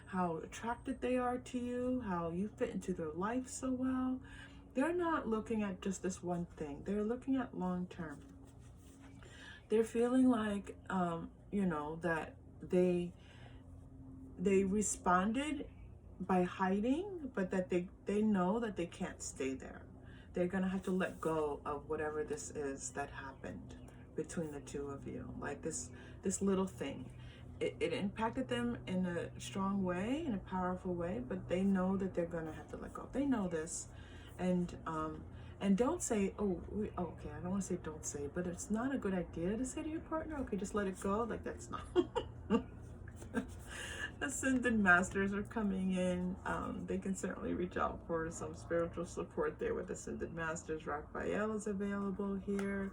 how attracted they are to you, how you fit into their life so well. They're not looking at just this one thing. They're looking at long term. They're feeling like you know, that they responded by hiding, but that they know that they can't stay there. They're gonna have to let go of whatever this is that happened between the two of you. Like this little thing, it impacted them in a strong way, in a powerful way, but they know that they're gonna have to let go. They know this. And don't say, oh, okay, I don't want to say don't say, but it's not a good idea to say to your partner, okay, just let it go. Like, that's not. Ascended Masters are coming in. They can certainly reach out for some spiritual support there with Ascended Masters. Raphael is available here.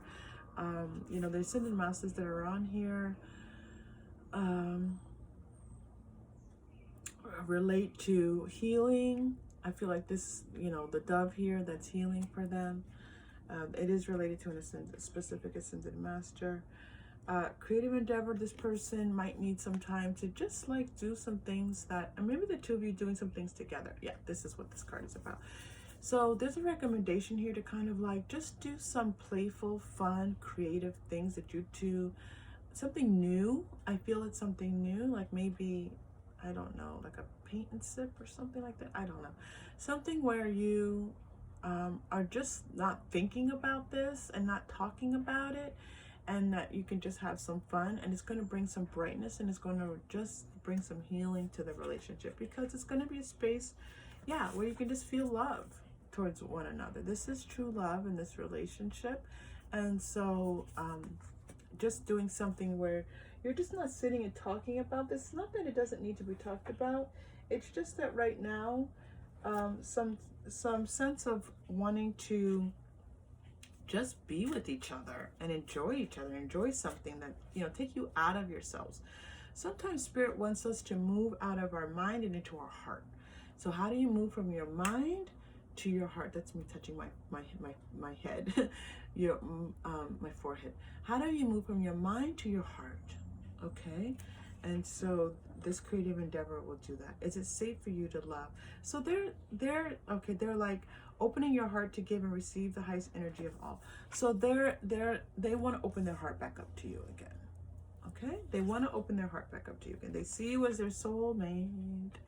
You know, the Ascended Masters that are on here relate to healing. I feel like this, you know, the dove here, that's healing for them. It is related to a specific Ascended Master. Creative endeavor, this person might need some time to just like do some things that, and maybe the two of you doing some things together. Yeah, this is what this card is about. So there's a recommendation here to kind of like just do some playful, fun, creative things that you two, something new. I feel it's something new, like maybe, I don't know, like a paint and sip or something like that. I don't know. Something where you are just not thinking about this and not talking about it, and that you can just have some fun, and it's going to bring some brightness, and it's going to just bring some healing to the relationship, because it's going to be a space, yeah, where you can just feel love towards one another. This is true love in this relationship. And so just doing something where you're just not sitting and talking about this. Not that it doesn't need to be talked about. It's just that right now, some sense of wanting to just be with each other and enjoy each other, enjoy something that, you know, take you out of yourselves. Sometimes Spirit wants us to move out of our mind and into our heart. So how do you move from your mind to your heart? That's me touching my head, your my forehead. How do you move from your mind to your heart? Okay, and so this creative endeavor will do that. Is it safe for you to love? So they're okay. They're like opening your heart to give and receive the highest energy of all. So they want to open their heart back up to you again. Okay, they want to open their heart back up to you again. They see you as their soulmate.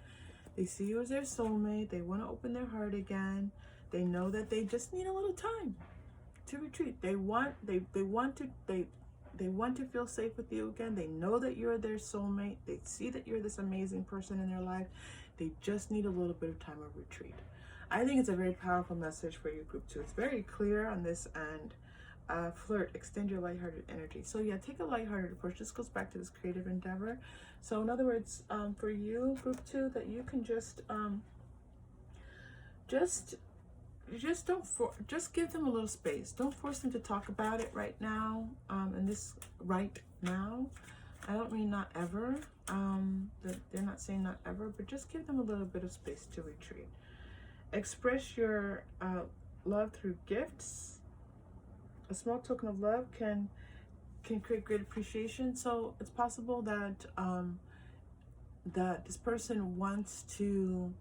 They see you as their soulmate. They want to open their heart again. They know that they just need a little time to retreat. They want to feel safe with you again. They know that you're their soulmate. They see that you're this amazing person in their life. They just need a little bit of time of retreat. I think it's a very powerful message for you, group 2. It's very clear on this end. Flirt, extend your lighthearted energy. So yeah, take a lighthearted approach. This goes back to this creative endeavor. So in other words, for you, group 2, that you can just just give them a little space. Don't force them to talk about it right now. And this right now, I don't mean not ever. They're not saying not ever, but just give them a little bit of space to retreat. Express your love through gifts. A small token of love can create great appreciation. So it's possible that that this person wants to,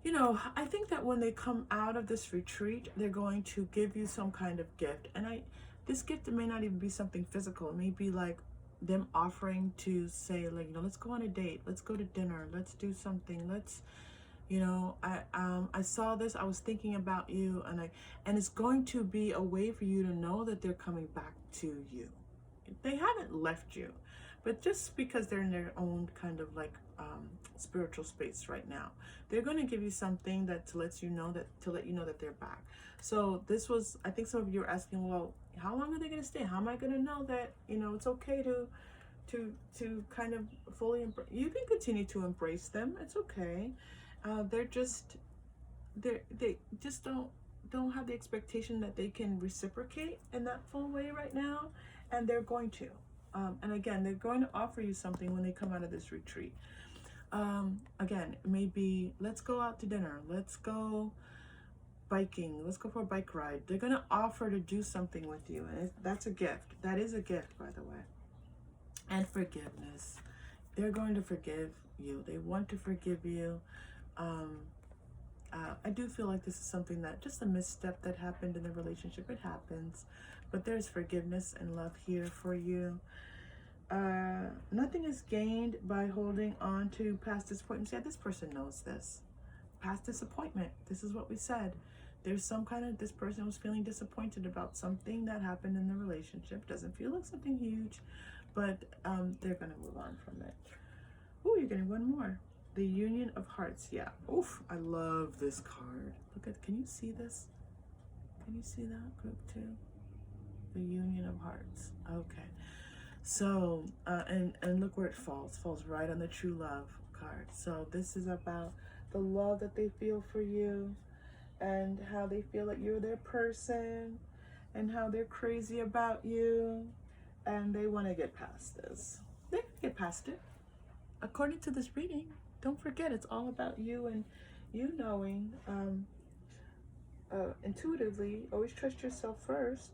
you know, I think that when they come out of this retreat, they're going to give you some kind of gift. And this gift, it may not even be something physical. It may be like them offering to say, like, you know, let's go on a date, let's go to dinner, let's do something, let's You know, I saw this, I was thinking about you, and it's going to be a way for you to know that they're coming back to you. They haven't left you, but just because they're in their own kind of like spiritual space right now, they're going to give you something that to let you know that they're back. So this was, I think some of you are asking, well, how long are they going to stay? How am I going to know that, you know, it's okay to kind of fully embrace? You can continue to embrace them. It's okay. They're just they just don't have the expectation that they can reciprocate in that full way right now, and they're going to. And again, they're going to offer you something when they come out of this retreat. Again, it may be, let's go out to dinner, let's go biking, let's go for a bike ride. They're going to offer to do something with you, and that's a gift. That is a gift, by the way. And forgiveness. They're going to forgive you. They want to forgive you. I do feel like this is something that, just a misstep that happened in the relationship. It happens, but there's forgiveness and love here for you. Nothing is gained by holding on to past disappointments. Yeah, this person knows this. Past disappointment. This is what we said. There's some kind of, this person was feeling disappointed about something that happened in the relationship. Doesn't feel like something huge, but they're going to move on from it. Oh, you're getting one more. The Union of Hearts. Yeah. Oof, I love this card. Look at, can you see this? Can you see that? Group 2. The Union of Hearts. Okay. So, and look where it falls. Falls right on the True Love card. So this is about the love that they feel for you, and how they feel like you're their person, and how they're crazy about you, and they want to get past this. They can get past it. According to this reading, don't forget, it's all about you and you knowing intuitively. Always trust yourself first.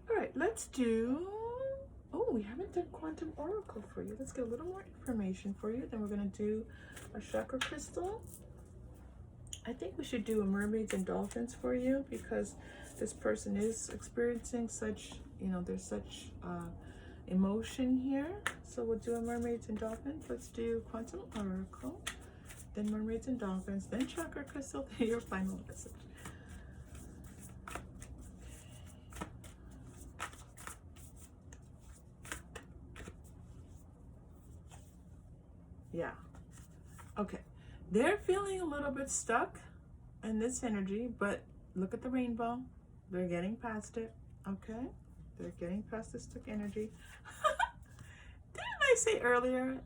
All right, let's do, oh, we haven't done Quantum Oracle for you. Let's get a little more information for you. Then we're going to do a chakra crystal. I think we should do a mermaids and dolphins for you, because this person is experiencing such, you know, there's such emotion here. So we'll do a mermaids and dolphins. Let's do Quantum Oracle, then mermaids and dolphins, then chakra crystal, then your final message. Yeah. Okay. They're feeling a little bit stuck in this energy, but look at the rainbow. They're getting past it. Okay. They're getting past the stuck energy. Didn't I say earlier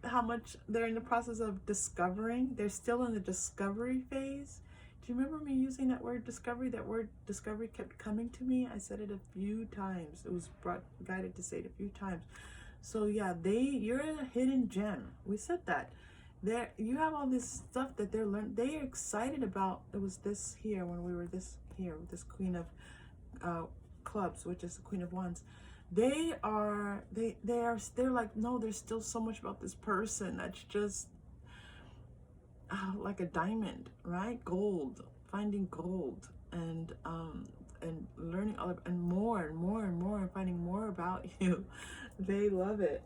how much they're in the process of discovering? They're still in the discovery phase. Do you remember me using that word discovery? That word discovery kept coming to me. I said it a few times. It was guided to say it a few times. So yeah, you're a hidden gem. We said that. You have all this stuff that they're learning. They are excited about. It was this here when we were this here with this Queen of Clubs, which is the Queen of Wands. They're like, no, there's still so much about this person that's just like a diamond, right? Gold, finding gold, and learning all and more and more and more, and finding more about you. They love it.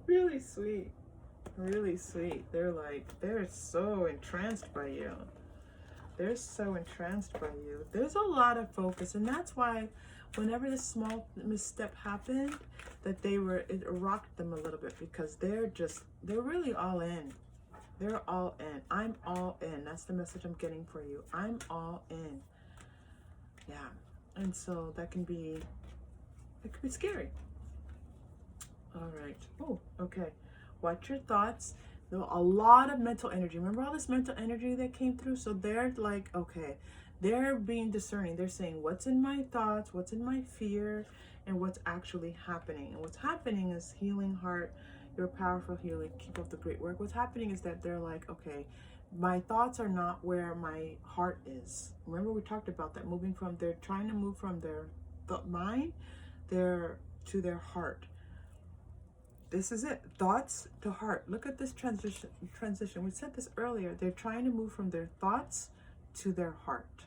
Really sweet. Really sweet. They're so entranced by you. They're so entranced by you. There's a lot of focus, and that's why whenever this small misstep happened, that it rocked them a little bit, because they're really all in. They're all in. I'm all in. That's the message I'm getting for you. I'm all in. Yeah. And so it could be scary. All right. Oh, okay. Watch your thoughts. A lot of mental energy. Remember all this mental energy that came through? So they're like, okay, they're being discerning. They're saying, what's in my thoughts, what's in my fear, and what's actually happening. And what's happening is, healing heart, you're powerful healing, keep up the great work. What's happening is that they're like, okay, my thoughts are not where my heart is. Remember we talked about that, they're trying to move from their mind to their heart. This is it. Thoughts to heart. Look at this transition. We said this earlier. They're trying to move from their thoughts to their heart.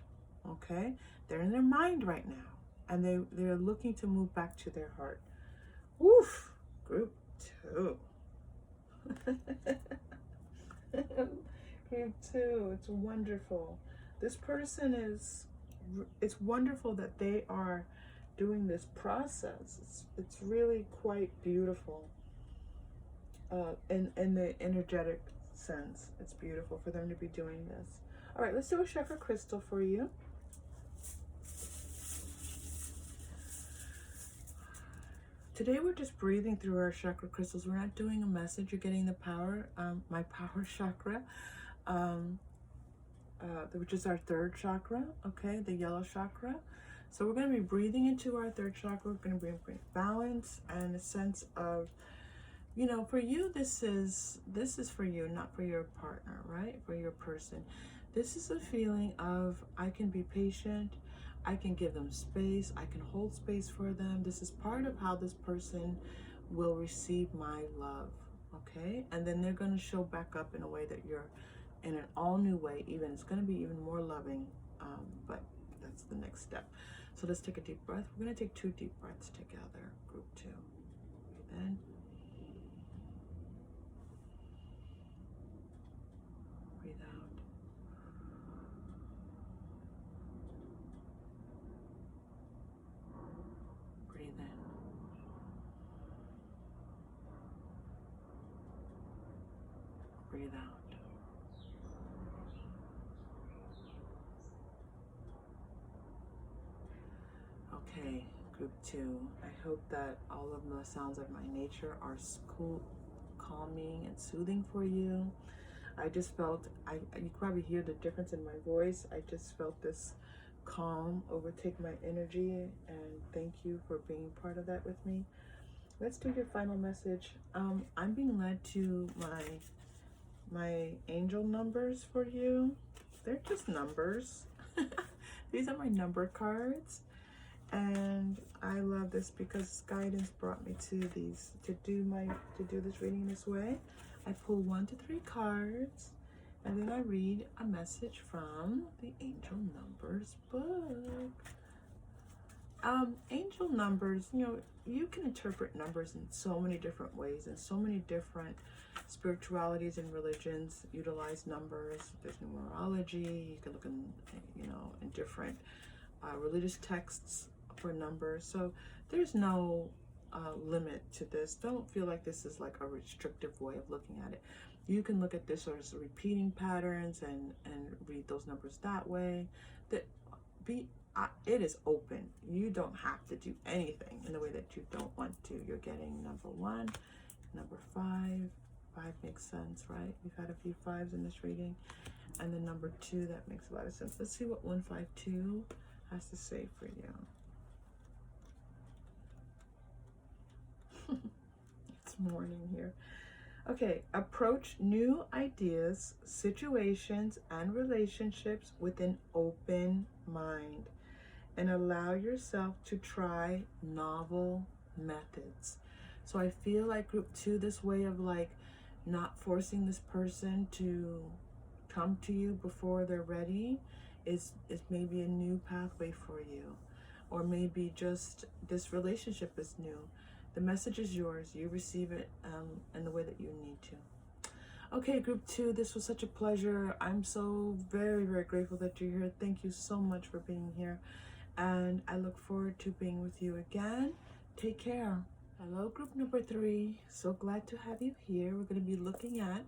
Okay? They're in their mind right now. And they're looking to move back to their heart. Woof. Group 2. You too. It's wonderful. This person is, it's wonderful that they are doing this process. It's really quite beautiful. In the energetic sense, it's beautiful for them to be doing this. All right, let's do a chakra crystal for you. Today we're just breathing through our chakra crystals. We're not doing a message. You're getting the power, my power chakra, which is our third chakra, okay, the yellow chakra. So we're going to be breathing into our third chakra. We're going to bring balance and a sense of, you know, for you, this is for you, not for your partner, right? For your person. This is a feeling of, I can be patient, I can give them space, I can hold space for them. This is part of how this person will receive my love, okay? And then they're going to show back up in a way that you're in an all new way. Even it's going to be even more loving, but that's the next step. So let's take a deep breath. We're going to take 2 deep breaths together, group 2. Breathe in. Breathe out. Breathe in. Breathe out. Okay, group 2. I hope that all of the sounds of my nature are cool, calming, and soothing for you. I just felt, you probably hear the difference in my voice. I just felt this calm overtake my energy, and thank you for being part of that with me. Let's do your final message. I'm being led to my angel numbers for you. They're just numbers. These are my number cards, and I love this because guidance brought me to these to do this reading this way. I pull 1 to 3 cards, and then I read a message from the Angel Numbers book. Angel numbers, you know, you can interpret numbers in so many different ways, and so many different spiritualities and religions utilize numbers. There's numerology. You can look in, you know, in different religious texts for numbers. So there's no limit to this. Don't feel like this is like a restrictive way of looking at it. You can look at this as repeating patterns and read those numbers that way. It is open. You don't have to do anything in the way that you don't want to. You're getting number 1, number 5. 5 makes sense, right? We've had a few 5s in this reading. And then number 2, that makes a lot of sense. Let's see what 152 has to say for you. It's morning here. Okay, approach new ideas, situations, and relationships with an open mind, and allow yourself to try novel methods. So I feel like group 2, this way of like not forcing this person to come to you before they're ready is maybe a new pathway for you. Or maybe just this relationship is new. The message is yours. You receive it in the way that you need to. Okay, group 2, this was such a pleasure. I'm so very, very grateful that you're here. Thank you so much for being here. And I look forward to being with you again. Take care. Hello, group number 3. So glad to have you here. We're going to be looking at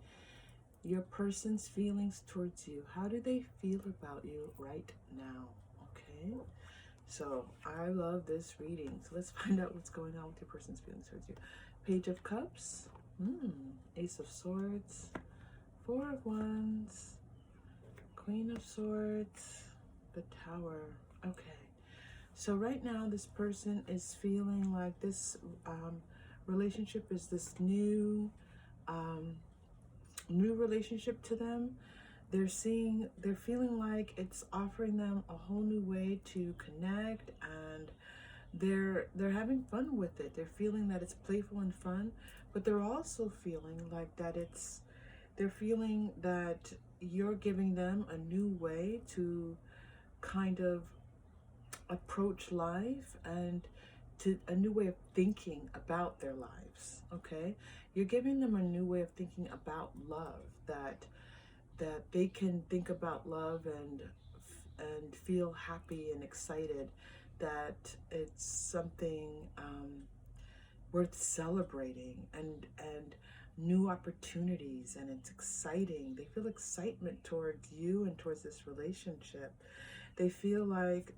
your person's feelings towards you. How do they feel about you right now? Okay. So I love this reading. So let's find out what's going on with your person's feelings towards you. Page of Cups, Ace of Swords, 4 of Wands, Queen of Swords, the Tower. Okay. So right now this person is feeling like this relationship is this new relationship to them. They're feeling like it's offering them a whole new way to connect, and they're having fun with it. They're feeling that it's playful and fun, but they're also feeling like they're feeling that you're giving them a new way to kind of approach life, and to a new way of thinking about their lives. Okay, you're giving them a new way of thinking about love, that that they can think about love and feel happy and excited, that it's something worth celebrating, and new opportunities, and it's exciting. They feel excitement towards you and towards this relationship. They feel like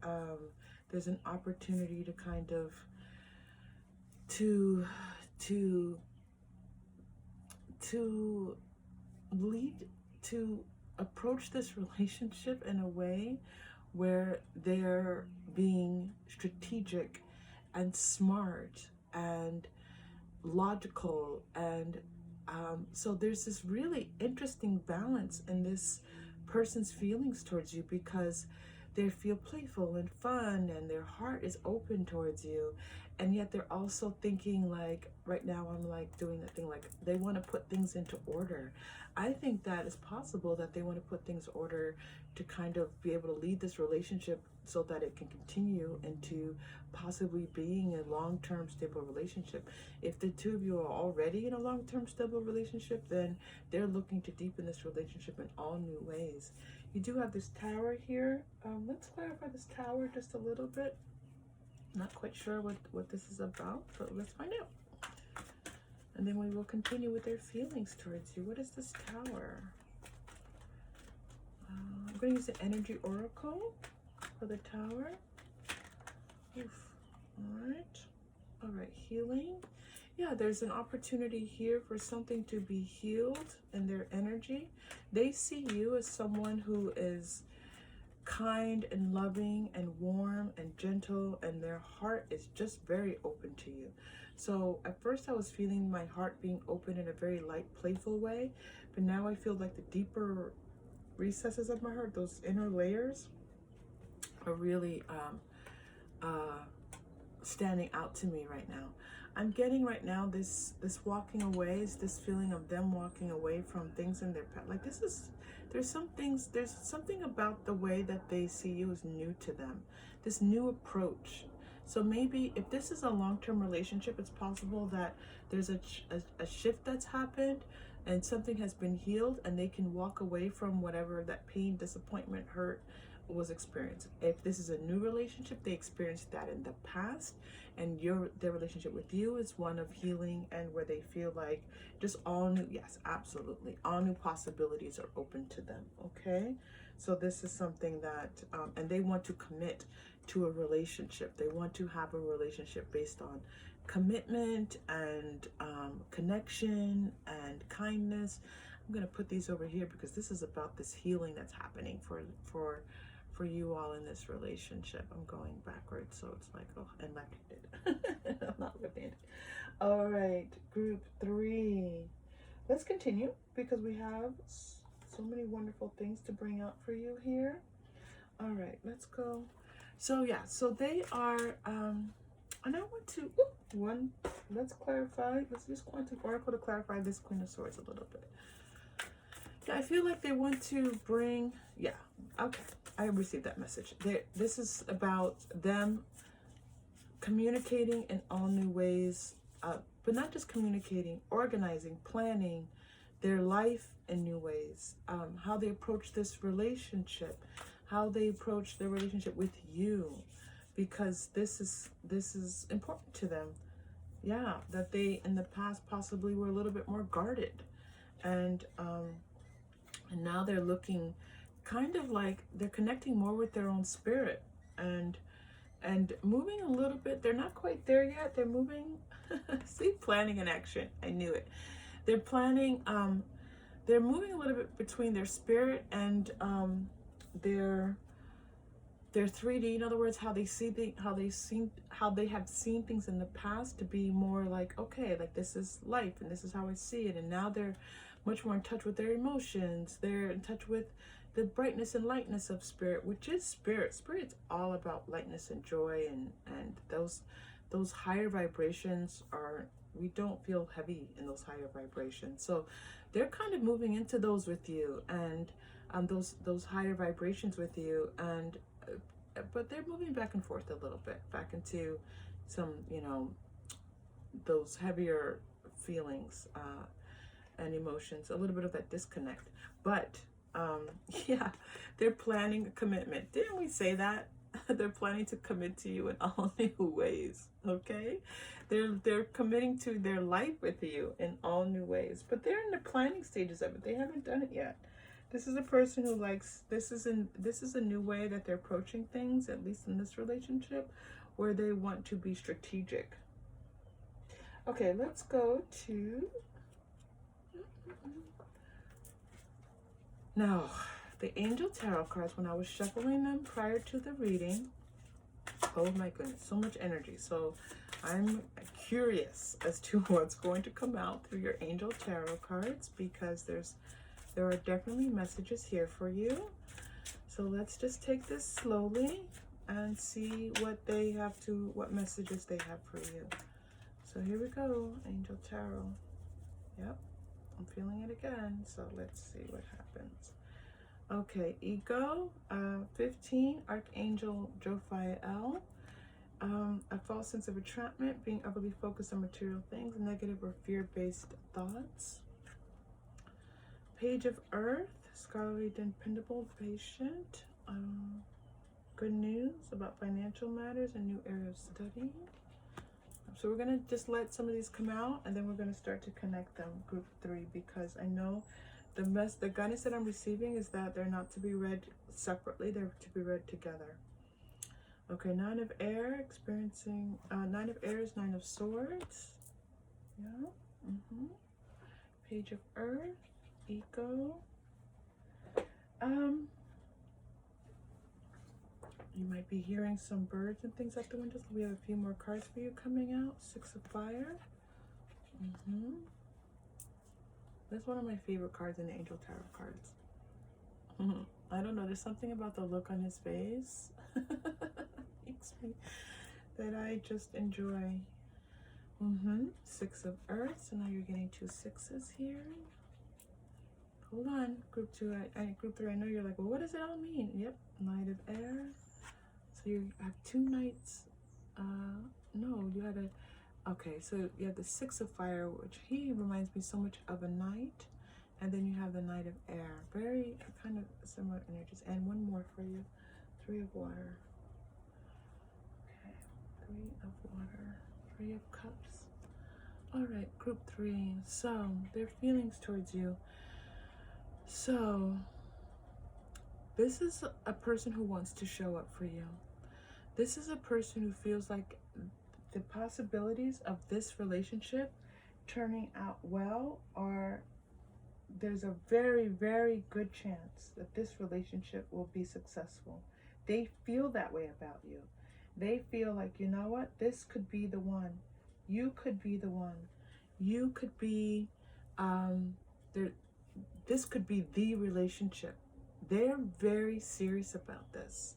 there's an opportunity to kind of to to lead, to approach this relationship in a way where they're being strategic and smart and logical, and so there's this really interesting balance in this person's feelings towards you, because they feel playful and fun and their heart is open towards you, and yet they're also thinking, like right now I'm like doing that thing, like they want to put things into order. I think that it's possible that they want to put things in order to kind of be able to lead this relationship so that it can continue into possibly being a long-term stable relationship. If the two of you are already in a long-term stable relationship, then they're looking to deepen this relationship in all new ways. You do have this tower here. Let's clarify this tower just a little bit. Not quite sure what this is about, but let's find out. And then we will continue with their feelings towards you. What is this tower? I'm going to use the energy oracle for the tower. Oof. All right, healing. Yeah, there's an opportunity here for something to be healed in their energy. They see you as someone who is kind and loving and warm and gentle, and their heart is just very open to you. So at first I was feeling my heart being open in a very light, playful way, but now I feel like the deeper recesses of my heart, those inner layers, are really standing out to me right now. I'm getting right now this walking away is this feeling of them walking away from things in their past. Like there's something about the way that they see you is new to them, this new approach. So maybe if this is a long-term relationship, it's possible that there's a shift that's happened and something has been healed, and they can walk away from whatever that pain, disappointment, hurt was experienced. If this is a new relationship, they experienced that in the past, and their relationship with you is one of healing, and where they feel like just all new, yes, absolutely, all new possibilities are open to them. Okay, so this is something that and they want to commit to a relationship. They want to have a relationship based on commitment and connection and kindness. I'm going to put these over here because this is about this healing that's happening for you all in this relationship. I'm going backwards, so it's like, oh, and left-handed. I'm not left-handed. All right, group 3. Let's continue because we have so many wonderful things to bring out for you here. All right, let's go. So yeah, so they are, and I want to, let's clarify, let's use Quantum Oracle to clarify this Queen of Swords a little bit. Yeah, I feel like they want to bring, yeah, okay, I received that message. This is about them communicating in all new ways, but not just communicating, organizing, planning their life in new ways, how they approach this relationship, how they approach their relationship with you, because this is important to them. Yeah, that they in the past possibly were a little bit more guarded, and now they're looking kind of like they're connecting more with their own spirit and moving a little bit. They're not quite there yet. They're moving. See, planning in action. I knew it. They're planning. They're moving a little bit between their spirit and their 3D. In other words, how they see how they have seen things in the past to be more like, okay, like this is life and this is how I see it. And now they're much more in touch with their emotions. They're in touch with the brightness and lightness of spirit, which is spirit. Spirit's all about lightness and joy, and those higher vibrations are, we don't feel heavy in those higher vibrations. So they're kind of moving into those with you, and those higher vibrations with you, and but they're moving back and forth a little bit, back into some, those heavier feelings and emotions, a little bit of that disconnect. But Yeah, they're planning a commitment. Didn't we say that? They're planning to commit to you in all new ways. Okay, they're committing to their life with you in all new ways, but they're in the planning stages of it. They haven't done it yet. This is a person who likes, this is a new way that they're approaching things, at least in this relationship, where they want to be strategic. Okay, let's go to, now, the Angel Tarot cards, when I was shuffling them prior to the reading, oh my goodness, so much energy. So I'm curious as to what's going to come out through your Angel Tarot cards, because there are definitely messages here for you. So let's just take this slowly and see what they have to, what messages they have for you. So here we go, Angel Tarot. Yep, I'm feeling it again. So let's see what happens. Okay, Ego, 15, Archangel Jophiel. A false sense of entrapment, being overly focused on material things, negative or fear-based thoughts. Page of Earth, scholarly, dependable, patient. Good news about financial matters and new area of study. So we're going to just let some of these come out, and then we're going to start to connect them, group 3, because I know the guidance that I'm receiving is that they're not to be read separately, they're to be read together. Okay, 9 of Air, experiencing, 9 of Air is 9 of Swords. Yeah. Page of Earth, Ego. You might be hearing some birds and things out the windows. We have a few more cards for you coming out. 6 of Fire. That's one of my favorite cards in the Angel Tarot cards. I don't know, there's something about the look on his face makes me, that I just enjoy. 6 of Earth, so now you're getting 2 6s here. Hold on, group 2, group 3, I know you're like, well, what does it all mean? Yep, Knight of Air. So you have 2 knights. No, you had a, okay, so you have the 6 of Fire, which he reminds me so much of a knight. And then you have the Knight of Air. Very kind of similar energies. And one more for you. 3 of Water. Okay, 3 of Water. 3 of Cups. All right, group 3. So, their feelings towards you. So, this is a person who wants to show up for you. This is a person who feels like the possibilities of this relationship turning out well are, there's a very, very good chance that this relationship will be successful. They feel that way about you. They feel like, you know what, this could be the one. You could be the one. You could be, this could be the relationship. They're very serious about this.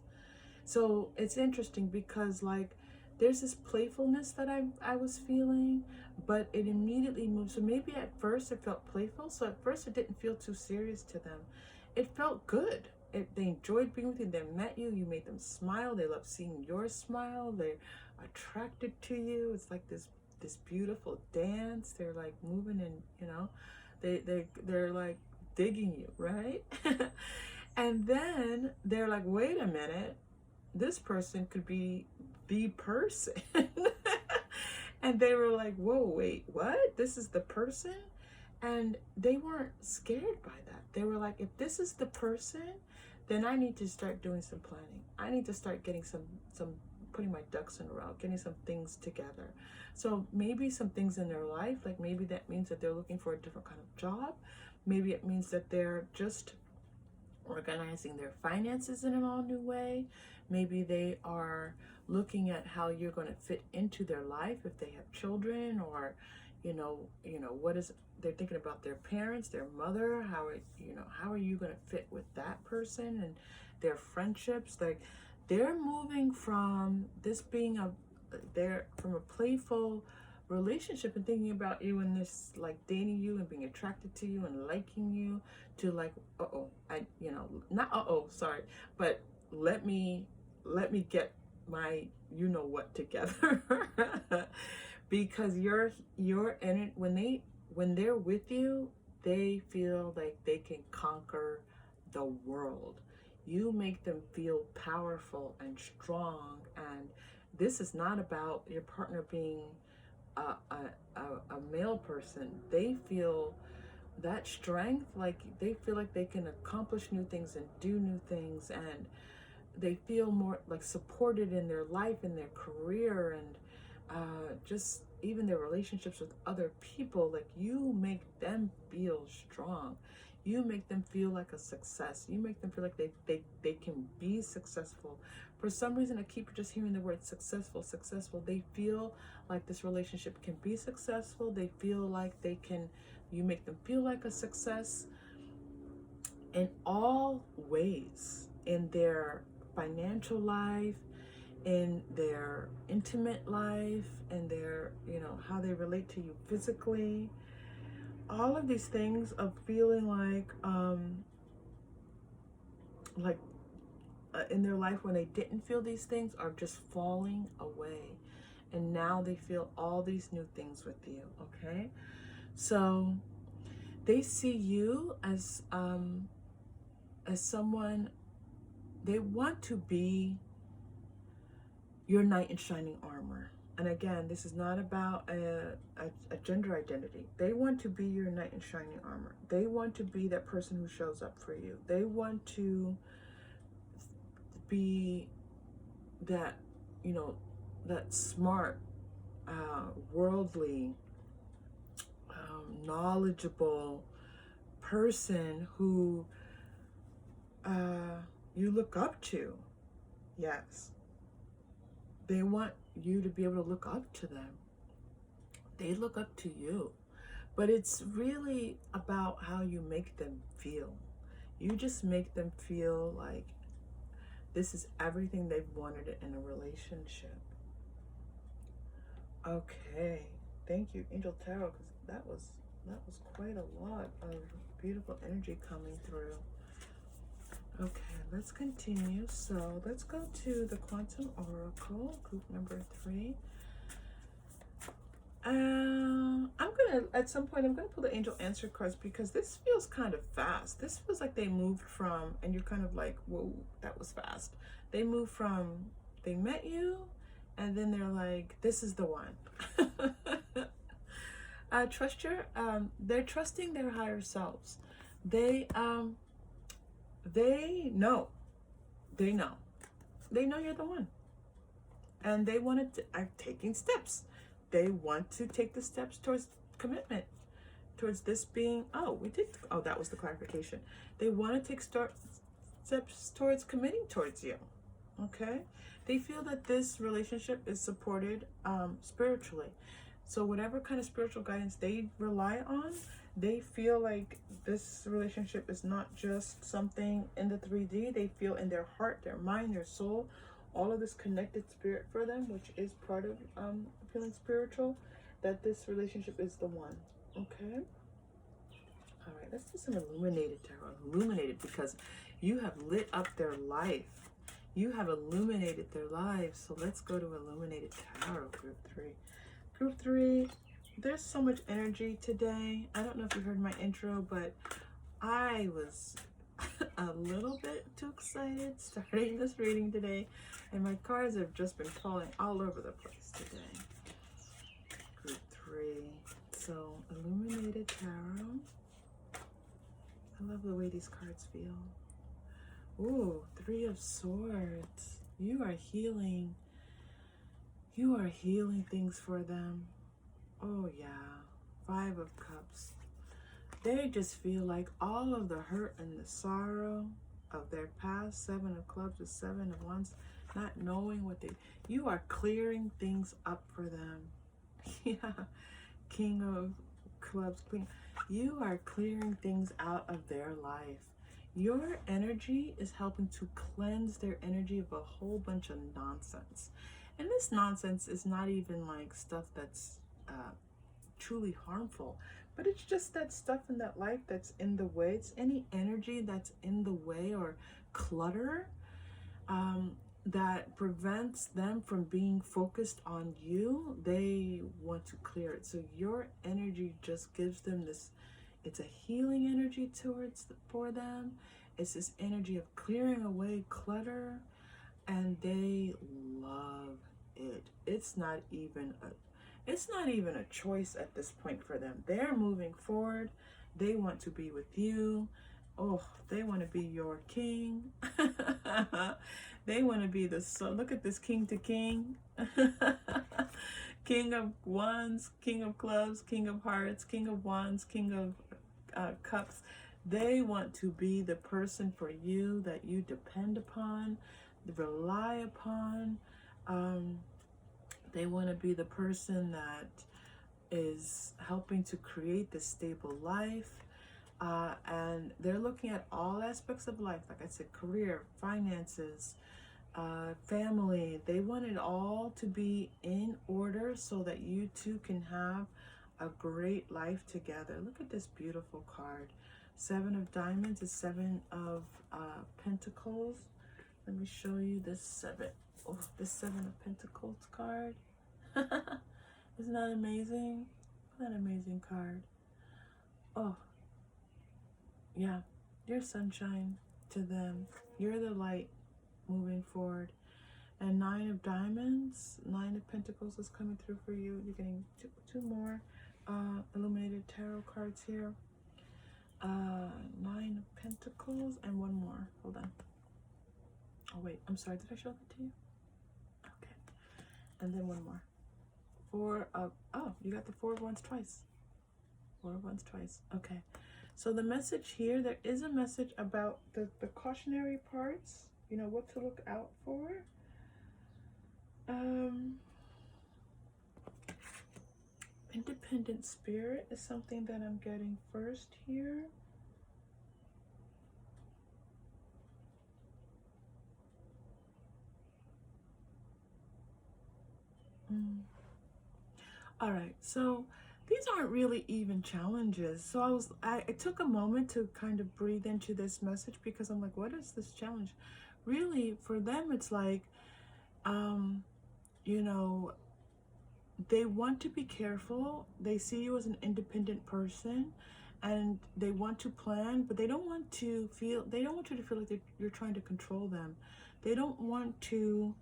So it's interesting because, like, there's this playfulness that I was feeling, but it immediately moved. So maybe at first it felt playful. So at first it didn't feel too serious to them. It felt good. They enjoyed being with you. They met you. You made them smile. They love seeing your smile. They're attracted to you. It's like this beautiful dance. They're like moving and, you know, they're like digging you, right? And then they're like, wait a minute. This person could be the person. And they were like, whoa, wait, what? This is the person? And they weren't scared by that. They were like, if this is the person, then I need to start doing some planning. I need to start getting some putting my ducks in a row, getting some things together. So maybe some things in their life, like maybe that means that they're looking for a different kind of job. Maybe it means that they're just organizing their finances in an all new way. Maybe they are looking at how you're going to fit into their life if they have children, or what is, they're thinking about their parents, their mother, how are you going to fit with that person, and their friendships. Like, they're moving from this being from a playful relationship and thinking about you and this, like, dating you and being attracted to you and liking you, to like, but let me get my what together. Because you're in it, when they're with you, they feel like they can conquer the world. You make them feel powerful and strong. And this is not about your partner being a male person. They feel that strength, like they feel like they can accomplish new things and do new things, and they feel more like supported in their life, in their career, and just even their relationships with other people. Like, you make them feel strong. You make them feel like a success. You make them feel like they can be successful. For some reason, I keep just hearing the word successful, successful. They feel like this relationship can be successful. They feel like they can, you make them feel like a success in all ways, in their financial life, in their intimate life, in their, you know, how they relate to you physically. All of these things of feeling like in their life when they didn't feel these things are just falling away. And now they feel all these new things with you, okay? So they see you as someone, they want to be your knight in shining armor. And again, this is not about a gender identity. They want to be your knight in shining armor. They want to be that person who shows up for you. They want to be that, you know, that smart, worldly, knowledgeable person who you look up to. Yes. They want you to be able to look up to them. They look up to you. But it's really about how you make them feel. You just make them feel like this is everything they've wanted in a relationship. Okay. Thank you, Angel Tarot, because that was quite a lot of beautiful energy coming through. Okay, let's continue. So let's go to the Quantum Oracle, group number 3. I'm gonna, at some point, I'm gonna pull the Angel Answer cards, because this feels kind of fast. This feels like they moved from, and you're kind of like, whoa, that was fast. They moved from, they met you, and then they're like, this is the one. Trust your, they're trusting their higher selves. They know you're the one, and they wanted to, are taking steps. They want to take the steps towards commitment, towards this being, that was the clarification. They want to take steps towards committing towards you. Okay, they feel that this relationship is supported spiritually. So whatever kind of spiritual guidance they rely on, they feel like this relationship is not just something in the 3D. They feel in their heart, their mind, their soul, all of this connected spirit for them, which is part of feeling spiritual, that this relationship is the one. Okay. All right, let's do some illuminated tarot. Illuminated, because you have lit up their life. You have illuminated their lives. So let's go to illuminated tarot, group 3. Group 3, there's so much energy today. I don't know if you heard my intro, but I was a little bit too excited starting this reading today, and my cards have just been falling all over the place today. Group 3. So, illuminated tarot. I love the way these cards feel. Ooh, 3 of Swords. You are healing. You are healing things for them. Oh yeah. 5 of Cups. They just feel like all of the hurt and the sorrow of their past. 7 of Clubs with 7 of Wands. Not knowing what you are clearing things up for them. Yeah. King of Clubs. You are clearing things out of their life. Your energy is helping to cleanse their energy of a whole bunch of nonsense. And this nonsense is not even like stuff that's truly harmful, but it's just that stuff in that life that's in the way. It's any energy that's in the way or clutter that prevents them from being focused on you. They want to clear it. So your energy just gives them this, It's a healing energy for them. It's this energy of clearing away clutter, and they love it. It's not even a choice at this point for them. They're moving forward. They want to be with you. Oh, they want to be your king. They want to be look at this king to king. King of wands, king of clubs, king of hearts, king of wands, king of cups. They want to be the person for you that you depend upon, rely upon. They want to be the person that is helping to create this stable life. And they're looking at all aspects of life, like I said, career, finances, family. They want it all to be in order so that you two can have a great life together. Look at this beautiful card. 7 of Diamonds is 7 of Pentacles. Let me show you this 7. Oh, this 7 of Pentacles card. Isn't that amazing? Isn't that an amazing card? Oh, yeah. You're sunshine to them. You're the light moving forward. And 9 of Diamonds, 9 of Pentacles is coming through for you. You're getting two more illuminated tarot cards here. 9 of Pentacles and one more. Hold on. Oh wait, I'm sorry. Did I show that to you? Okay. And then one more. 4 of, oh, you got the 4 of Wands twice. 4 of Wands twice. Okay. So the message here, there is a message about the cautionary parts, you know, what to look out for. Independent spirit is something that I'm getting first here. All right, so these aren't really even challenges. So I took a moment to kind of breathe into this message, because I'm like, what is this challenge? Really, for them, it's like, you know, they want to be careful. They see you as an independent person, and they want to plan, but they don't want you to feel like you're trying to control them. They don't want to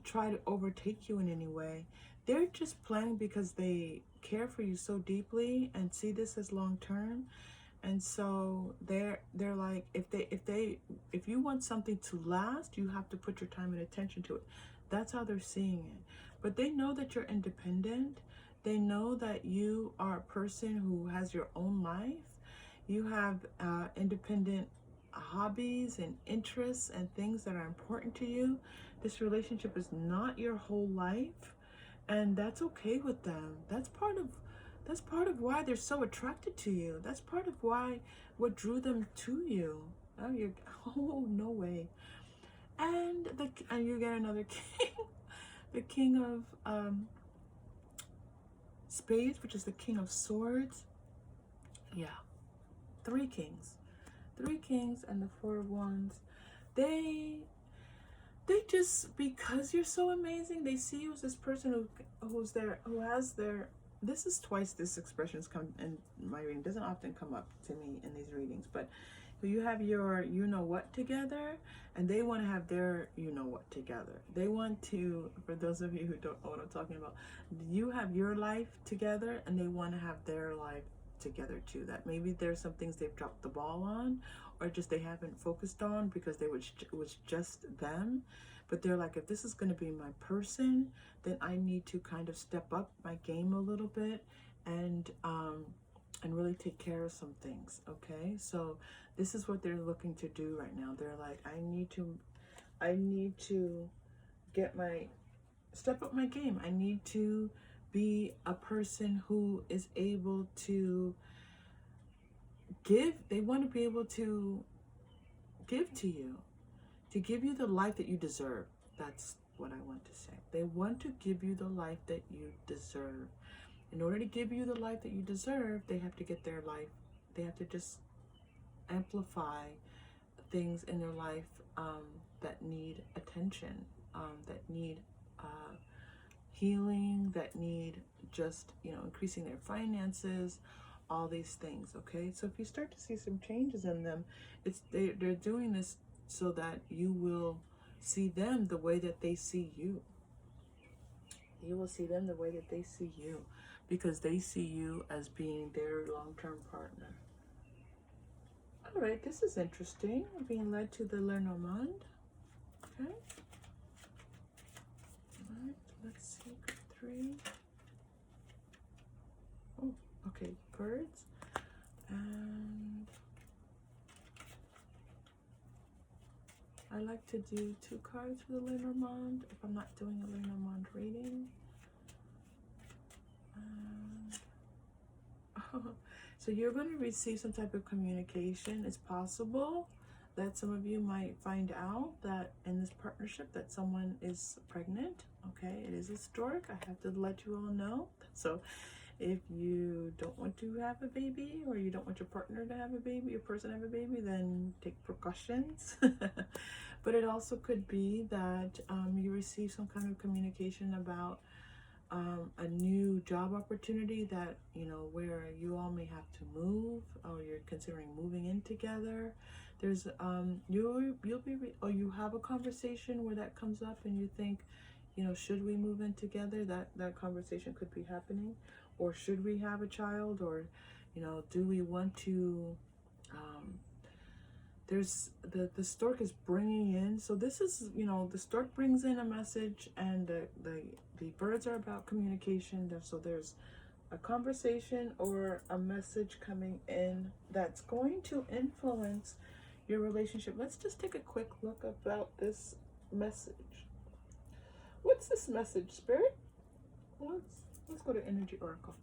try to overtake you in any way. They're just planning because they care for you so deeply and see this as long term. And so they're like, if you want something to last, you have to put your time and attention to it. That's how they're seeing it. But they know that you're independent. They know that you are a person who has your own life. You have independent hobbies and interests and things that are important to you. This relationship is not your whole life, and that's okay with them. That's part of why they're so attracted to you. That's part of what drew them to you. Oh, no way. And you get another king, the king of spades, which is the king of swords. Yeah, 3 kings and the 4 of wands. They just, because you're so amazing, they see you as this person who has their, this is twice this expression has come in my reading. It doesn't often come up to me in these readings, but you have your you know what together, and they want to have their you know what together. They want to, for those of you who don't know what I'm talking about, you have your life together, and they want to have their life together too. That maybe there's some things they've dropped the ball on, or just they haven't focused on because it was just them. But they're like, if this is going to be my person, then I need to kind of step up my game a little bit and really take care of some things. Okay, so this is what they're looking to do right now. They're like, I need to step up my game. I need to be a person who is able to give. They want to be able to give to you, to give you the life that you deserve. That's what I want to say. They want to give you the life that you deserve. In order to give you the life that you deserve, they have to get their life. They have to just amplify things in their life that need attention, that need healing, that need just, increasing their finances, all these things. Okay, so if you start to see some changes in them, they're doing this so that you will see them the way that they see you. You will see them the way that they see you, because they see you as being their long-term partner. All right, this is interesting. I'm being led to the Lenormand. Okay. All right, let's see. Group 3. Oh, okay, birds. And I like to do 2 cards for the Lenormand if I'm not doing a Lenormand reading. So you're going to receive some type of communication. It's possible that some of you might find out that in this partnership that someone is pregnant. Okay, it is historic. I have to let you all know. So if you don't want to have a baby, or you don't want your partner to have a baby, your person to have a baby, then take precautions. But it also could be that you receive some kind of communication about a new job opportunity that, you know, where you all may have to move, or you're considering moving in together. There's you have a conversation where that comes up and you think, you know, should we move in together? That conversation could be happening. Or should we have a child? Or, you know, do we want to there's the stork is bringing in, so this is, you know, the stork brings in a message, and the birds are about communication. So there's a conversation or a message coming in that's going to influence your relationship. Let's just take a quick look about this message. What's this message, Spirit? Let's go to Energy Oracle.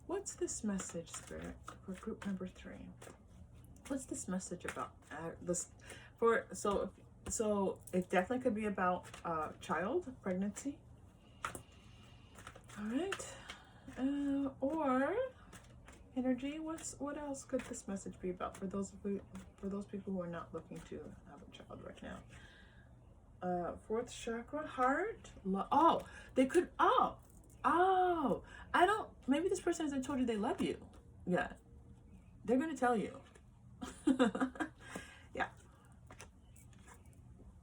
What's this message, Spirit, for group number 3? What's this message about? So it definitely could be about child, pregnancy. All right, or energy. What else could this message be about for those people who are not looking to have a child right now? 4th chakra, heart. Oh, they could. Oh, I don't. Maybe this person hasn't told you they love you yet. They're gonna tell you. Yeah.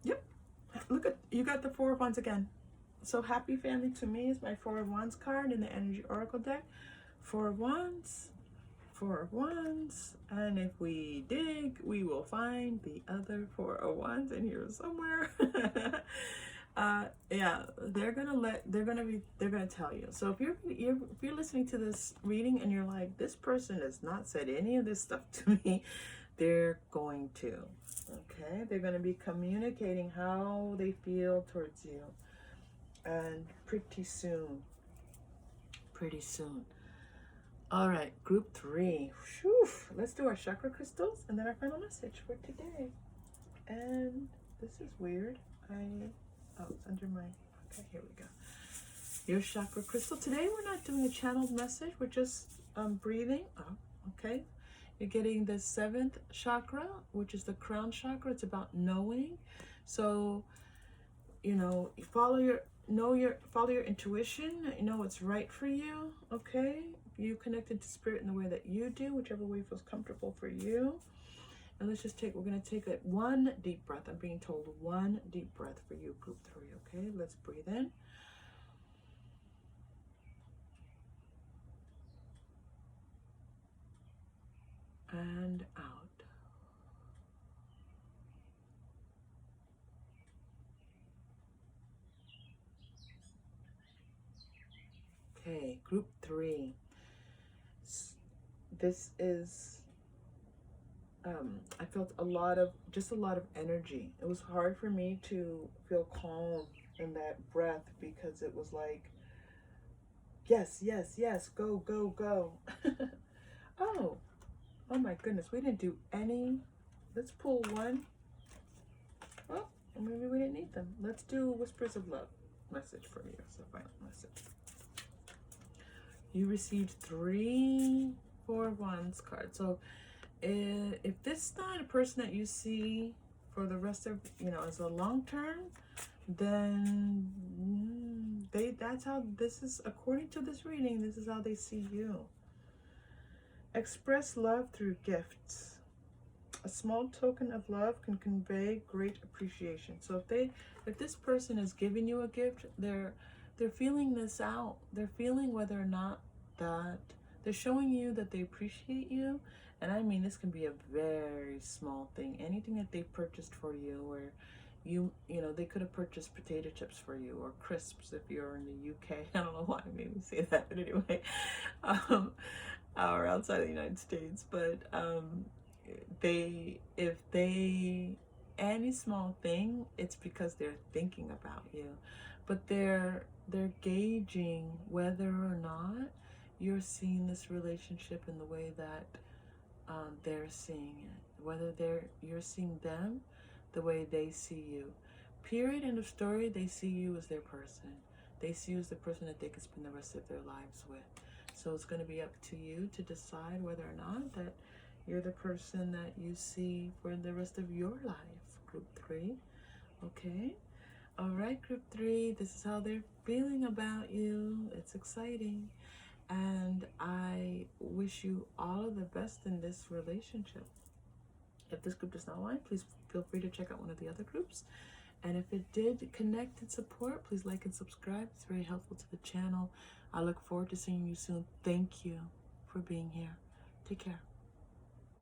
Yep. Look at, you got the 4 of Wands again. So happy family to me is my 4 of Wands card in the Energy Oracle deck. 4 of Wands, 4 of Wands, and if we dig, we will find the other 4 of Wands in here somewhere. Yeah, they're gonna tell you. So if you're listening to this reading and you're like, this person has not said any of this stuff to me, they're going to. Okay, they're going to be communicating how they feel towards you, and pretty soon. All right, group 3. Whew. Let's do our chakra crystals and then our final message for today. And this is weird. Oh, it's under my, okay, here we go. Your chakra crystal. Today we're not doing a channeled message. We're just breathing. Oh, okay. You're getting the 7th chakra, which is the crown chakra. It's about knowing. So, you know, follow your intuition. You know what's right for you. Okay. You connected to spirit in the way that you do, whichever way feels comfortable for you. And let's just we're going to take a 1 deep breath. I'm being told 1 deep breath for you, group 3. Okay, let's breathe in. And out. Okay, group 3. This is I felt a lot of energy. It was hard for me to feel calm in that breath, because it was like, yes, go, go, go. Oh my goodness, we didn't do any. Let's pull 1. Well, maybe we didn't need them. Let's do Whispers of Love message for you. So final message. You received 3 4 of Wands cards. So if this is not a person that you see for the rest of, you know, as a long term, then that's how this is, according to this reading, this is how they see you. Express love through gifts. A small token of love can convey great appreciation. So if this person is giving you a gift, they're feeling this out. They're feeling whether or not that they're showing you that they appreciate you. And I mean, this can be a very small thing. Anything that they purchased for you, or you know, they could have purchased potato chips for you, or crisps if you're in the UK. I don't know why I made me say that, but anyway, or outside of the United States. But if they any small thing, it's because they're thinking about you, but they're gauging whether or not you're seeing this relationship in the way that they're seeing it, whether you're seeing them the way they see you. Period. End of story. They see you as their person. They see you as the person that they can spend the rest of their lives with. So it's going to be up to you to decide whether or not that you're the person that you see for the rest of your life. Group 3. Okay. All right, group 3. This is how they're feeling about you. It's exciting. And I wish you all of the best in this relationship. If this group does not align, please feel free to check out one of the other groups. And if it did connect and support, please like and subscribe. It's very helpful to the channel. I look forward to seeing you soon. Thank you for being here. Take care.